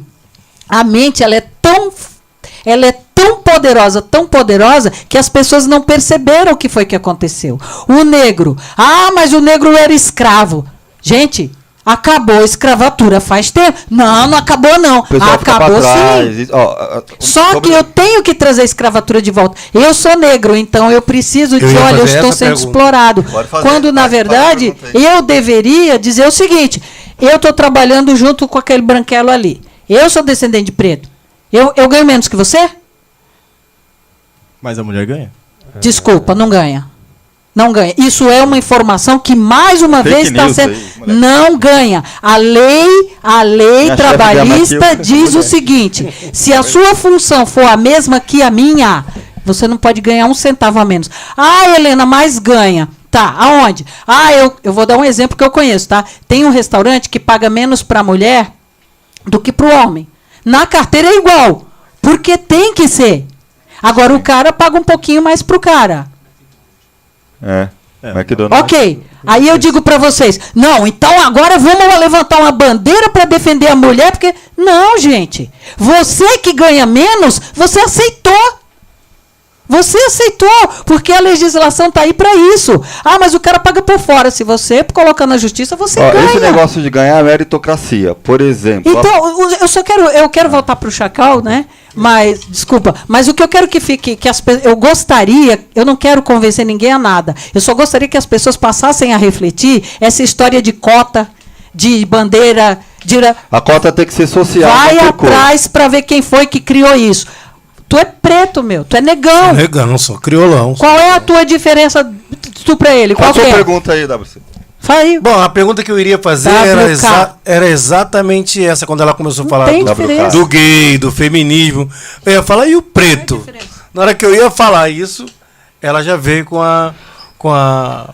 A mente, ela é tão poderosa, que as pessoas não perceberam o que foi que aconteceu. O negro. Mas o negro era escravo. Gente... Acabou a escravatura faz tempo? Não acabou não. Acabou sim. Só que eu tenho que trazer a escravatura de volta. Eu sou negro, então eu preciso eu estou sendo explorado. Quando, na verdade, eu deveria dizer o seguinte, eu estou trabalhando junto com aquele branquelo ali. Eu sou descendente de preto. Eu ganho menos que você? Mas a mulher ganha. Desculpa, não ganha. Não ganha. Isso é uma informação que, mais uma vez, está sendo... Não ganha. A lei trabalhista diz o seguinte: se a sua função for a mesma que a minha, você não pode ganhar 1 centavo a menos. Ah, Helena, mas ganha. Tá, aonde? Ah, eu vou dar um exemplo que eu conheço, tá? Tem um restaurante que paga menos para a mulher do que para o homem. Na carteira é igual, porque tem que ser. Agora, o cara paga um pouquinho mais para o cara. McDonald's. Ok. Aí eu digo para vocês, não, então agora vamos levantar uma bandeira para defender a mulher, porque... Não, gente. Você que ganha menos, você aceitou. Você aceitou, porque a legislação está aí para isso. Ah, mas o cara paga por fora. Se você colocar na justiça, você ganha. Esse negócio de ganhar é meritocracia, por exemplo. Então, eu quero voltar para o Chacal, né? Mas, desculpa, mas o que eu quero que fique, eu gostaria, eu não quero convencer ninguém a nada. Eu só gostaria que as pessoas passassem a refletir essa história de cota, de bandeira, a cota tem que ser social. Vai atrás para ver quem foi que criou isso. Tu é preto, meu. Tu é negão. Negão, só criolão. Qual é a tua diferença, tu pra ele? Qual a sua pergunta aí, WC? Fala aí. Bom, a pergunta que eu iria fazer era exatamente essa, quando ela começou a falar do gay, do feminismo. Eu ia falar, e o preto? Na hora que eu ia falar isso, ela já veio com a...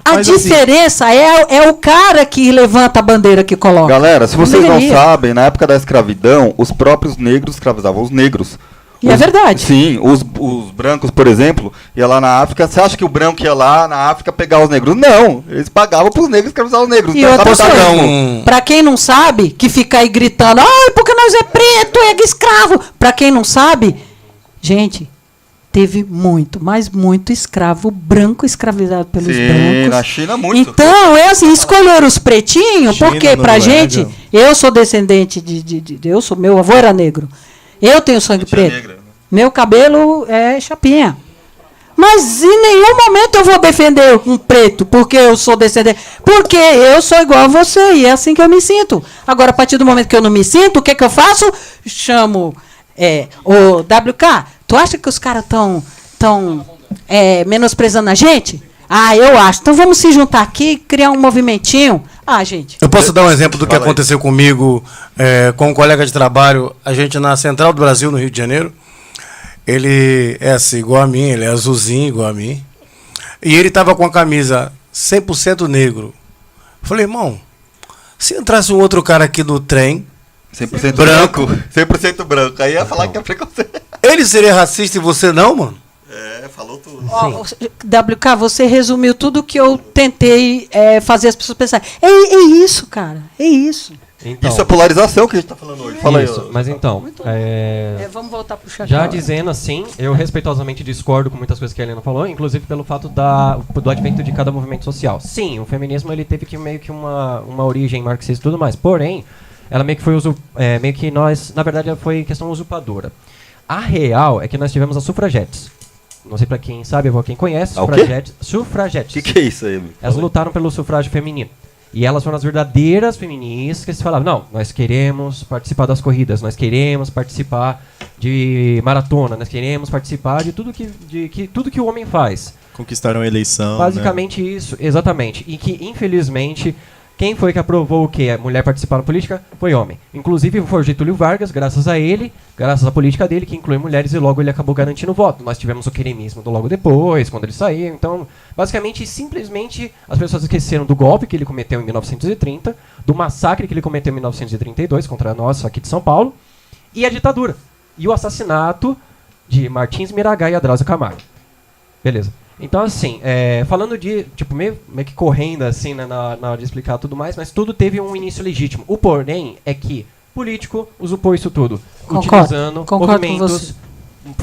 A diferença é o cara que levanta a bandeira que coloca. Galera, se vocês não sabem, na época da escravidão, os próprios negros escravizavam os negros. E é verdade. Sim, os brancos, por exemplo, ia lá na África. Você acha que o branco ia lá na África pegar os negros? Não, eles pagavam para os negros escravizar os negros. E outra coisa, para quem não sabe, que fica aí gritando, ai, porque nós é preto, é escravo. Para quem não sabe, gente, teve muito, mas muito escravo branco escravizado pelos brancos. Na China muito. Então, é assim, escolheram os pretinhos, porque pra gente, eu sou descendente meu avô era negro. Eu tenho sangue preto. Negra. Meu cabelo é chapinha. Mas em nenhum momento eu vou defender um preto, porque eu sou descendente. Porque eu sou igual a você, e é assim que eu me sinto. Agora, a partir do momento que eu não me sinto, o que eu faço? Chamo o WK. Tu acha que os caras estão menosprezando a gente? Ah, eu acho. Então vamos se juntar aqui e criar um movimentinho. Ah, gente. Eu posso dar um exemplo do que aconteceu comigo com um colega de trabalho, a gente na Central do Brasil, no Rio de Janeiro. Ele é assim, igual a mim, ele é azulzinho, igual a mim. E ele estava com a camisa 100% negro. Falei, irmão, se entrasse um outro cara aqui no trem, 100% branco, 100% branco, aí ia falar que é preconceito. Ele seria racista e você não, mano? Falou tudo. WK, você resumiu tudo que eu tentei fazer as pessoas pensarem. É isso, cara. É isso. Então, isso é polarização que a gente está falando hoje. Fala isso, aí. Mas então... vamos voltar para o chat. Já dizendo assim, eu respeitosamente discordo com muitas coisas que a Helena falou, inclusive pelo fato do advento de cada movimento social. Sim, o feminismo ele teve meio que uma origem marxista e tudo mais. Porém, ela meio que foi meio que nós... Na verdade, ela foi questão usurpadora. A real é que nós tivemos as sufragetes. Não sei pra quem sabe, ou quem conhece, sufragetes. O que é isso aí, amigo? Elas lutaram pelo sufrágio feminino. E elas foram as verdadeiras feministas que se falavam, não, nós queremos participar das corridas, nós queremos participar de maratona, nós queremos participar de tudo que o homem faz. Conquistaram a eleição. Basicamente isso, exatamente. E que, infelizmente, quem foi que aprovou o quê? A mulher participar na política foi homem. Inclusive foi o Getúlio Vargas, graças a ele, graças à política dele, que inclui mulheres, e logo ele acabou garantindo o voto. Nós tivemos o queremismo do logo depois, quando ele saiu. Então, basicamente, simplesmente, as pessoas esqueceram do golpe que ele cometeu em 1930, do massacre que ele cometeu em 1932 contra nós, aqui de São Paulo, e a ditadura. E o assassinato de Martins Miragá e Adrauzio Camargo. Beleza. Então, assim, falando de, tipo, meio que correndo, assim, né, na hora de explicar tudo mais, mas tudo teve um início legítimo. O porém é que político usurpou isso tudo, utilizando movimentos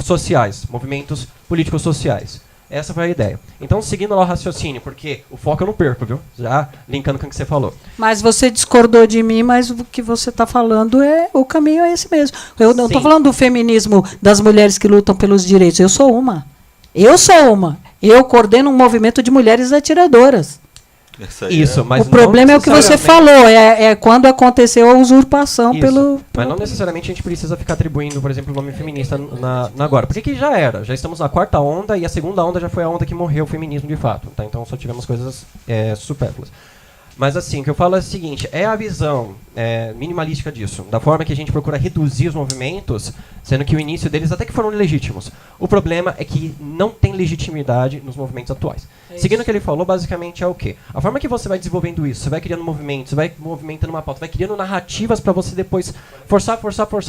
sociais, movimentos políticos sociais. Essa foi a ideia. Então, seguindo lá o raciocínio, porque o foco eu não perco, viu? Já linkando com o que você falou. Mas você discordou de mim, mas o que você está falando o caminho é esse mesmo. Eu não estou falando do feminismo das mulheres que lutam pelos direitos. Eu sou uma. Eu coordeno um movimento de mulheres atiradoras. Isso, mas o problema é o que você falou, é quando aconteceu a usurpação Isso. pelo... Mas não necessariamente a gente precisa ficar atribuindo, por exemplo, o nome feminista agora. Porque que já era. Já estamos na 4ª onda e a 2ª onda já foi a onda que morreu o feminismo de fato. Tá? Então só tivemos coisas supérfluas. Mas assim, o que eu falo é o seguinte, é a visão minimalística disso, da forma que a gente procura reduzir os movimentos, sendo que o início deles até que foram legítimos. O problema é que não tem legitimidade nos movimentos atuais. Seguindo o que ele falou, basicamente é o quê? A forma que você vai desenvolvendo isso, você vai criando movimentos, você vai movimentando uma pauta, vai criando narrativas para você depois forçar,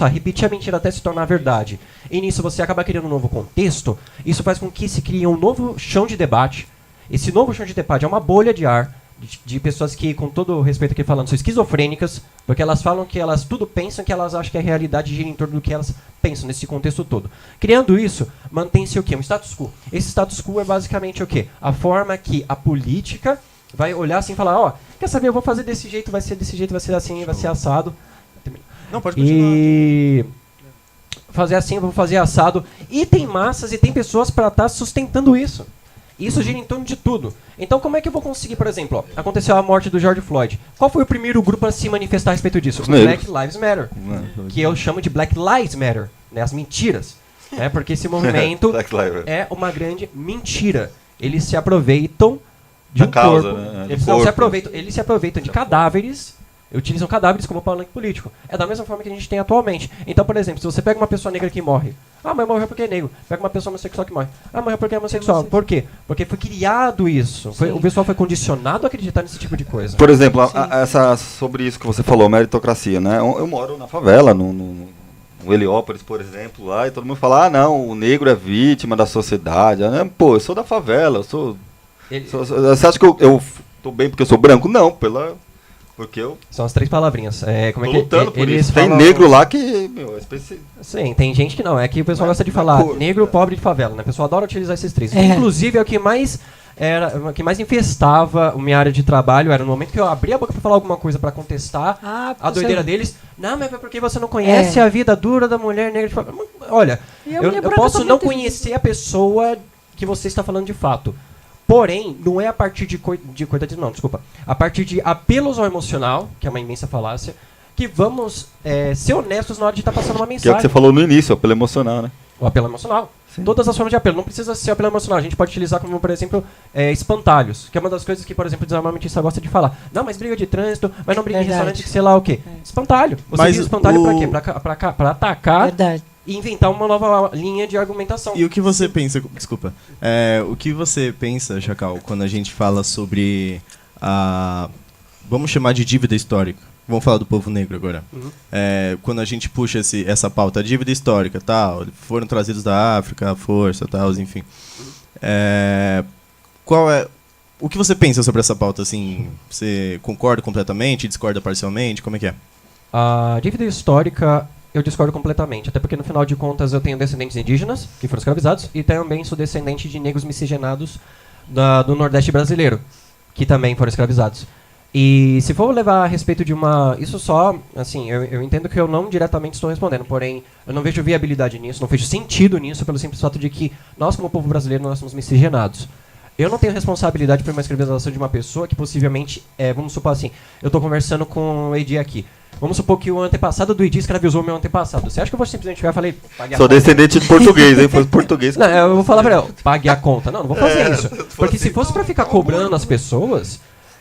repetir a mentira até se tornar verdade. E nisso você acaba criando um novo contexto, isso faz com que se crie um novo chão de debate. Esse novo chão de debate é uma bolha de ar, de pessoas que, com todo o respeito aqui falando, são esquizofrênicas, porque elas falam que elas tudo pensam, que elas acham que a realidade gira em torno do que elas pensam nesse contexto todo. Criando isso, mantém-se o quê? Um status quo. Esse status quo é basicamente o quê? A forma que a política vai olhar assim e falar, ó, quer saber, eu vou fazer desse jeito, vai ser desse jeito, vai ser assim, vai ser assado. Não, pode continuar. E fazer assim, eu vou fazer assado. E tem massas e tem pessoas para estar sustentando isso. Isso gira em torno de tudo. Então como é que eu vou conseguir, por exemplo, aconteceu a morte do George Floyd. Qual foi o primeiro grupo a se manifestar a respeito disso? O Black Lives Matter. Que eu chamo de Black Lies Matter, né, as mentiras. Né, porque esse movimento é uma grande mentira. Eles se aproveitam de um corpo. Né? Eles se aproveitam de cadáveres. Utilizam cadáveres como palanque político. É da mesma forma que a gente tem atualmente. Então, por exemplo, se você pega uma pessoa negra que morre, mas morreu porque é negro. Pega uma pessoa homossexual que morre, morreu porque é homossexual. Por quê? Porque foi criado isso. O pessoal foi condicionado a acreditar nesse tipo de coisa. Por exemplo, sobre isso que você falou, meritocracia, né? Eu moro na favela, no Heliópolis, por exemplo, lá, e todo mundo fala, não, o negro é vítima da sociedade. Pô, eu sou da favela, você acha que eu tô bem porque eu sou branco? Não, porque eu... São as 3 palavrinhas. Como é que lutando por isso. Tem negro lá que, é específico. Sim, tem gente que não. É que o pessoal gosta de falar negro, pobre de favela, né? O pessoal adora utilizar esses 3. Inclusive, é o que mais infestava a minha área de trabalho. Era no momento que eu abria a boca pra falar alguma coisa pra contestar a doideira deles. Não, mas é porque você não conhece a vida dura da mulher negra de favela. Olha, eu posso não conhecer a pessoa que você está falando de fato. Porém, não é a partir de coitadismo, não, desculpa. A partir de apelos ao emocional, que é uma imensa falácia, que vamos ser honestos na hora de estar passando uma mensagem. Que é o que você falou no início, o apelo emocional, né? O apelo emocional. Sim. Todas as formas de apelo. Não precisa ser apelo emocional. A gente pode utilizar como, por exemplo, espantalhos. Que é uma das coisas que, por exemplo, o desarmamentista gosta de falar. Não, mas briga de trânsito, mas não briga em restaurante, que sei lá o quê. Espantalho. Você usa espantalho pra quê? Pra atacar... Verdade. E inventar uma nova linha de argumentação. E o que você pensa... Desculpa. O que você pensa, Chacal, quando a gente fala sobre a... Vamos chamar de dívida histórica. Vamos falar do povo negro agora. Uhum. Quando a gente puxa essa pauta, dívida histórica, tal, foram trazidos da África, a força, tal, enfim. O que você pensa sobre essa pauta, assim? Você concorda completamente, discorda parcialmente? Como é que é? A dívida histórica... Eu discordo completamente, até porque no final de contas eu tenho descendentes indígenas, que foram escravizados, e também sou descendente de negros miscigenados do Nordeste brasileiro, que também foram escravizados. E se for levar a respeito de uma... Isso só, assim, eu entendo que eu não diretamente estou respondendo, porém eu não vejo viabilidade nisso, não vejo sentido nisso, pelo simples fato de que nós, como povo brasileiro, nós somos miscigenados. Eu não tenho responsabilidade por uma escravização de uma pessoa que possivelmente, vamos supor assim, eu estou conversando com o Edi aqui. Vamos supor que o antepassado do Edi escravizou o meu antepassado. Você acha que eu vou simplesmente chegar e falei... Sou descendente de português, hein? Foi português. Não, eu vou falar pra ela, pague a conta. Não vou fazer isso. Porque se fosse pra ficar cobrando as pessoas,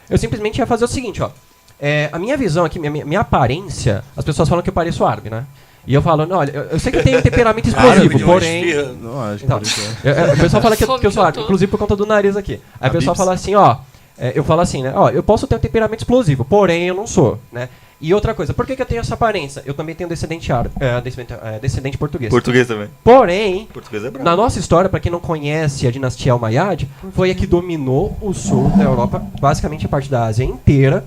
eu simplesmente ia fazer o seguinte, ó. A minha visão aqui, minha aparência, as pessoas falam que eu pareço árabe, né? E eu falo, não, olha, eu sei que eu tenho um temperamento explosivo, porém... Não acho então, o pessoal fala que eu sou árabe, inclusive por conta do nariz aqui. Aí o pessoal fala assim, ó... eu falo assim, né? Ó, eu posso ter um temperamento explosivo, porém eu não sou, né? E outra coisa, por que eu tenho essa aparência? Eu também tenho descendente árabe, descendente português. Português também. Porém, português é na nossa história, para quem não conhece a dinastia Almaiade, foi a que dominou o sul da Europa, basicamente a parte da Ásia inteira,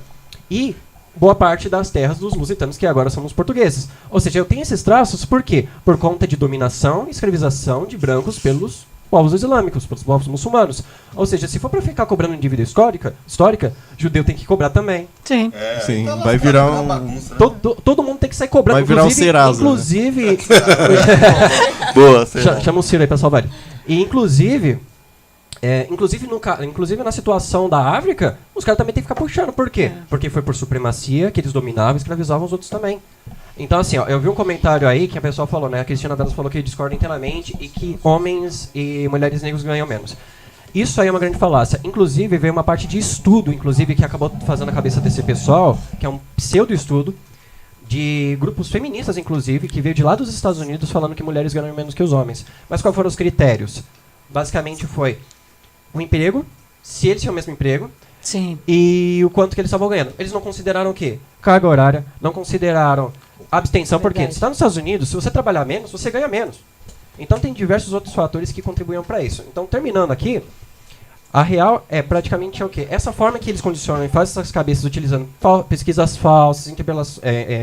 e boa parte das terras dos lusitanos, que agora são os portugueses. Ou seja, eu tenho esses traços por quê? Por conta de dominação e escravização de brancos pelos povos islâmicos, pelos povos muçulmanos. Ou seja, se for para ficar cobrando dívida histórica, judeu tem que cobrar também. Sim. Sim, vai virar um... bagunça, né? Todo mundo tem que sair cobrando. Vai virar um Serasa. Inclusive... Boa, Chama o Ciro aí para salvar ele. E, inclusive, Inclusive na situação da África, os caras também tem que ficar puxando. Por quê? Porque foi por supremacia que eles dominavam e escravizavam os outros também. Então, assim, ó, eu vi um comentário aí que a pessoa falou, né? A Cristina Velas falou que discorda inteiramente e que homens e mulheres negros ganham menos. Isso aí é uma grande falácia. Inclusive, veio uma parte de estudo, inclusive, que acabou fazendo a cabeça desse pessoal, que é um pseudo-estudo, de grupos feministas, inclusive, que veio de lá dos Estados Unidos falando que mulheres ganham menos que os homens. Mas quais foram os critérios? Basicamente foi o emprego, se eles tinham o mesmo emprego, Sim. e o quanto que eles estavam ganhando. Eles não consideraram o quê? Carga horária, não consideraram abstenção, porque você está nos Estados Unidos, se você trabalhar menos, você ganha menos. Então tem diversos outros fatores que contribuem para isso. Então, terminando aqui, a real é praticamente o quê? Essa forma que eles condicionam e fazem essas cabeças utilizando pesquisas falsas,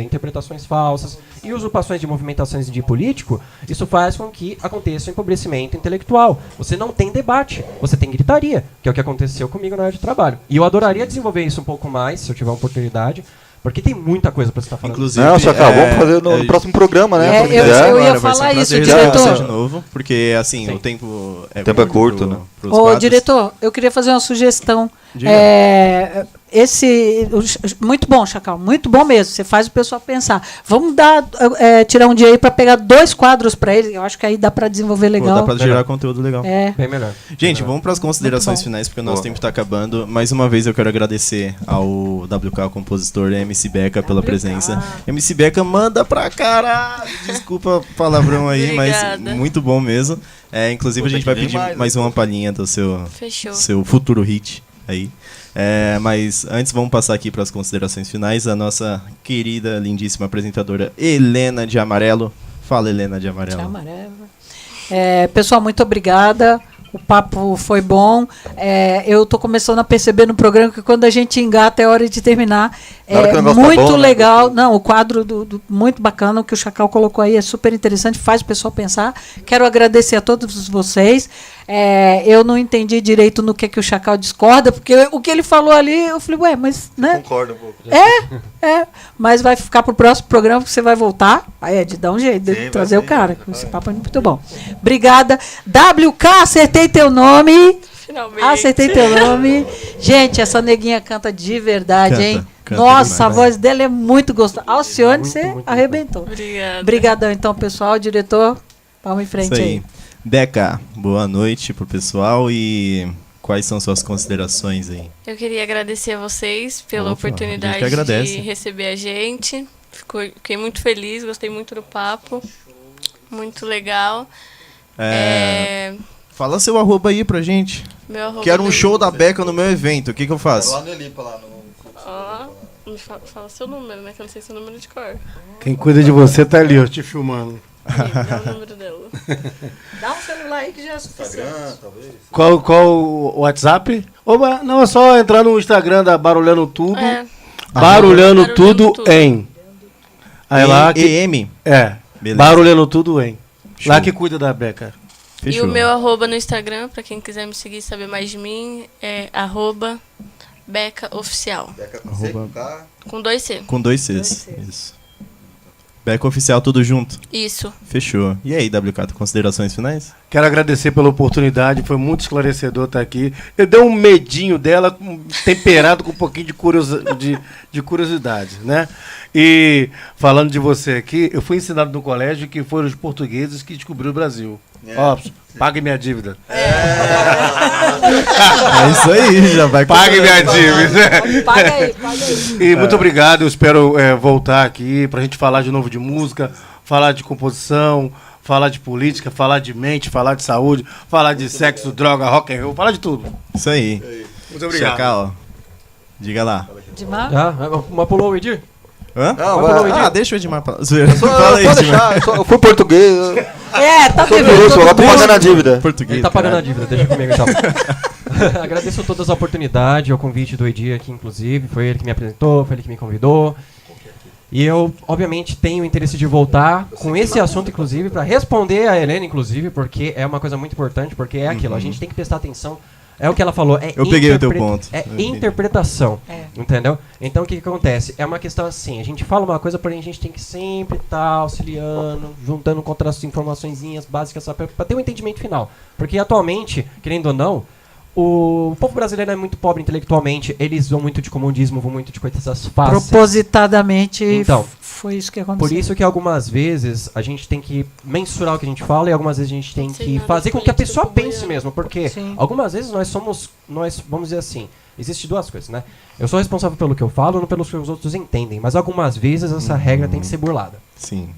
interpretações falsas e usurpações de movimentações de político, isso faz com que aconteça um empobrecimento intelectual. Você não tem debate, você tem gritaria, que é o que aconteceu comigo na área de trabalho. E eu adoraria desenvolver isso um pouco mais, se eu tiver uma oportunidade, porque tem muita coisa para você estar falando. Inclusive, não, Chacal, vamos fazer no próximo programa, né? Eu ia falar isso, diretor. De novo, porque assim, o tempo é curto, né? Ô, diretor, eu queria fazer uma sugestão. Muito bom, Chacal, muito bom mesmo. Você faz o pessoal pensar. Vamos tirar um dia aí para pegar 2 quadros para eles. Eu acho que aí dá para desenvolver legal. Dá para gerar conteúdo legal. Bem melhor. Gente, vamos para as considerações finais, porque o nosso tempo está acabando. Mais uma vez eu quero agradecer ao WK compositor MC Beca pela presença. MC Beca manda pra caralho. Desculpa o palavrão aí, mas muito bom mesmo. Inclusive a gente vai pedir mais uma palhinha do seu futuro hit aí. Mas antes vamos passar aqui para as considerações finais. A nossa querida, lindíssima apresentadora Helena de Amarelo. Fala, Helena de Amarelo. Pessoal, muito obrigada. O papo foi bom. Eu estou começando a perceber no programa que quando a gente engata é hora de terminar. Muito tá bom, legal. Né? Não, o quadro muito bacana, o que o Chacal colocou aí é super interessante, faz o pessoal pensar. Quero agradecer a todos vocês. Eu não entendi direito no que o Chacal discorda, porque o que ele falou ali, eu falei, mas... Né? Concordo um pouco. Mas vai ficar para o próximo programa, que você vai voltar. Aí Ed, dá um jeito de trazer o cara. Esse papo é muito bom. Obrigada. WK, acertei teu nome. Finalmente. Acertei teu nome. Gente, essa neguinha canta de verdade, hein? Nossa, demais, a voz dela é muito gostosa. Alcione, você arrebentou. Obrigada. Obrigadão, então, pessoal. Diretor, vamos em frente aí. Beca, boa noite pro pessoal e quais são suas considerações aí? Eu queria agradecer a vocês pela oportunidade de receber a gente. Fiquei muito feliz, gostei muito do papo. Muito legal. Fala seu arroba aí pra gente. Meu arroba. Quero um show da Beca no meu evento. O que eu faço? Lá no Elipa, lá no... Fala seu número, né? Que eu não sei seu número de cor. Quem cuida de você tá ali, ó, te filmando. Dá o número dela. Dá um celular aí que já é suficiente. Instagram, talvez. Qual o WhatsApp? Não, é só entrar no Instagram da Barulhando Tudo. Barulhando Tudo em. Aí lá que... EM? Beleza. Barulhando Tudo em. Show. Lá que cuida da Beca. Fechou. E o meu arroba no Instagram, pra quem quiser me seguir e saber mais de mim, é @Beca Oficial. Beca com 2 C. Com 2 Cs. Isso. Beca Oficial, tudo junto? Isso. Fechou. E aí, WK, considerações finais? Quero agradecer pela oportunidade, foi muito esclarecedor estar aqui. Eu dei um medinho dela, temperado com um pouquinho de curiosidade, né? E falando de você aqui, eu fui ensinado no colégio que foram os portugueses que descobriram o Brasil. Pague minha dívida. É isso aí, já vai. Pague minha dívida. Paga aí. E muito obrigado, eu espero voltar aqui pra gente falar de novo de música, falar de composição, falar de política, falar de mente, falar de saúde, falar de sexo, droga, rock and roll, falar de tudo. Isso aí. Muito obrigado. Chacal, diga lá. Edmar? Mas pulou o Edir? Deixa o Edmar falar. Fala aí, Edmar. Eu fui português. Tá devendo. Agora tô pagando a dívida. Português. Ele tá pagando a dívida, deixa comigo então. Agradeço todas as oportunidades, o convite do Edir aqui, inclusive. Foi ele que me apresentou, foi ele que me convidou. E eu, obviamente, tenho interesse de voltar com esse assunto, inclusive, para responder a Helena, inclusive, porque é uma coisa muito importante, porque é aquilo, a gente tem que prestar atenção. É o que ela falou, eu peguei o teu ponto. Interpretação, entendeu? Então o que acontece? É uma questão assim, a gente fala uma coisa, porém a gente tem que sempre estar auxiliando, juntando contra as informaçõezinhas básicas para ter um entendimento final. Porque atualmente, querendo ou não, O povo brasileiro é muito pobre intelectualmente, eles vão muito de comodismo, vão muito de coisas fáceis. Propositadamente Então, foi isso que aconteceu. por isso que algumas vezes a gente tem que mensurar o que a gente fala e algumas vezes a gente tem que nada fazer com que a político pessoa como pense eu. mesmo, porque Sim. algumas vezes nós vamos dizer assim, existe duas coisas, né? Eu sou responsável pelo que eu falo, não pelos que os outros entendem, mas algumas vezes essa regra tem que ser burlada. Sim.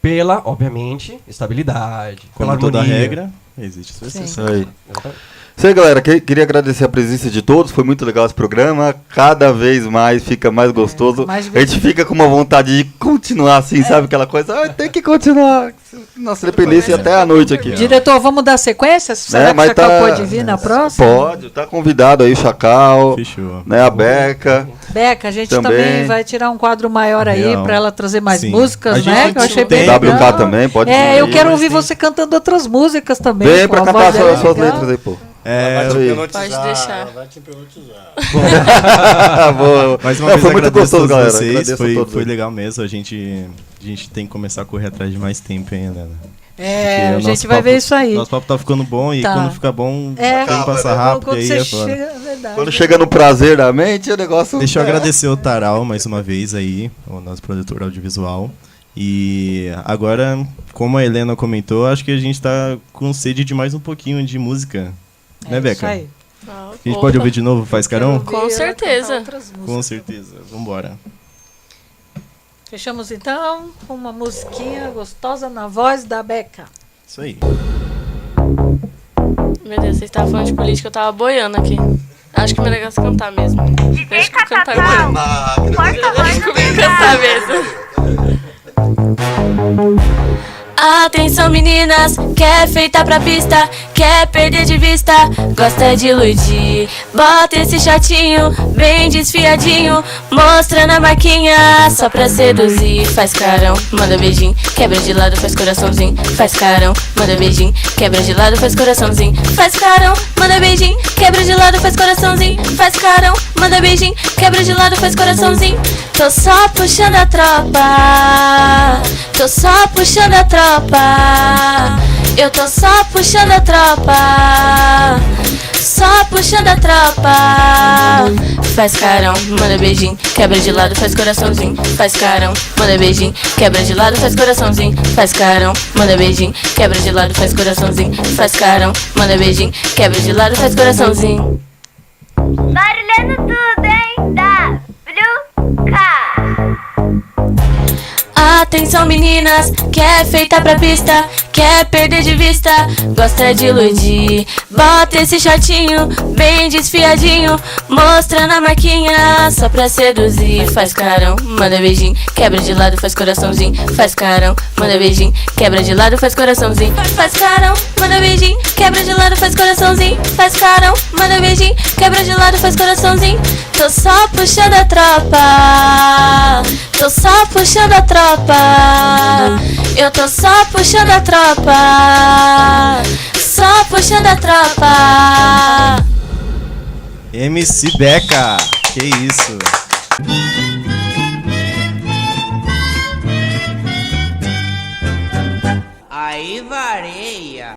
Pela, obviamente, estabilidade, Como pela toda harmonia. regra, existe sua exceção. Isso aí. Exatamente. Isso aí, galera. Queria agradecer a presença de todos. Foi muito legal esse programa. Cada vez mais fica mais gostoso. mais A gente fica com uma vontade de continuar assim, sabe? Aquela coisa. Tem que continuar. Nossa dependência até a noite aqui. Diretor, vamos dar sequência? Será que o mas Chacal tá- pode vir na próxima? Pode. Tá convidado aí o Chacal, Fechou. né? A Beca. Beca, a gente Também. também vai tirar um quadro maior aí Real. para ela trazer mais Sim. músicas, A gente né? Que eu achei bem tem- legal. WK também, pode É, eu vir. quero Mas ouvir tem- você cantando outras músicas também. Vem pô, pra a cantar voz dela é suas legal. letras aí, pô. É, Pode deixar. Vai te hipnotizar. Boa. mais uma Não, vez foi muito agradeço gostoso, a todos galera. vocês. Agradeço a Foi, todos. foi legal mesmo. A gente tem que começar a correr atrás de mais tempo ainda, né? É, Porque a o gente nosso vai papo- ver isso aí. Nosso papo tá ficando bom e Tá. quando fica bom, É, tem que passar rápido quando e aí você é foda. chega, é verdade. Quando chega no prazer da mente, o negócio. Deixa eu agradecer o Taral mais uma vez aí, o nosso produtor audiovisual. E agora, como a Helena comentou, acho que a gente tá com sede de mais um pouquinho de música. Né, Beca? Isso aí. A gente pode ouvir de novo Faz Carão? Com certeza. Com certeza. Vambora. Fechamos então com uma musiquinha gostosa na voz da Beca. Isso aí. Meu Deus, vocês estavam falando de política, eu tava boiando aqui. Acho que o meu negócio é cantar mesmo. Deixa eu cantar Catatau, agora. porta-voz Deixa dos comigo cantar quebrados. mesmo. Atenção meninas, quer feita pra pista, quer perder de vista, gosta de iludir. Bota esse shortinho bem desfiadinho, mostrando a marquinha só pra seduzir. Faz carão, manda beijinho, quebra de lado, faz coraçãozinho. Faz carão, manda beijinho, quebra de lado, faz coraçãozinho. Faz carão, manda beijinho, quebra de lado, faz coraçãozinho. Faz carão, manda beijinho, quebra de lado, faz coraçãozinho. Tô só puxando a tropa, tô só puxando a tropa. Eu tô só puxando a tropa, só puxando a tropa. Faz carão, manda beijinho, quebra de lado, faz coraçãozinho. Faz carão, manda beijinho, quebra de lado, faz coraçãozinho. Faz carão, manda beijinho, quebra de lado, faz coraçãozinho. Faz carão, manda beijinho, quebra de lado, faz coraçãozinho. Barulhando tudo, hein? WK. Atenção meninas, quer feita pra pista, quer perder de vista, gosta de iludir. Bota esse shortinho bem desfiadinho, mostrando a marquinha só pra seduzir. Faz carão, manda beijinho, quebra de lado, faz coraçãozinho. Faz carão, manda beijinho, quebra de lado, faz coraçãozinho. Faz carão, manda beijinho, quebra de lado, faz coraçãozinho. Faz carão, manda beijinho, quebra de lado, faz coraçãozinho. Tô só puxando a tropa, tô só puxando a tropa. Eu tô só puxando a tropa, só puxando a tropa. MC Beca, que isso?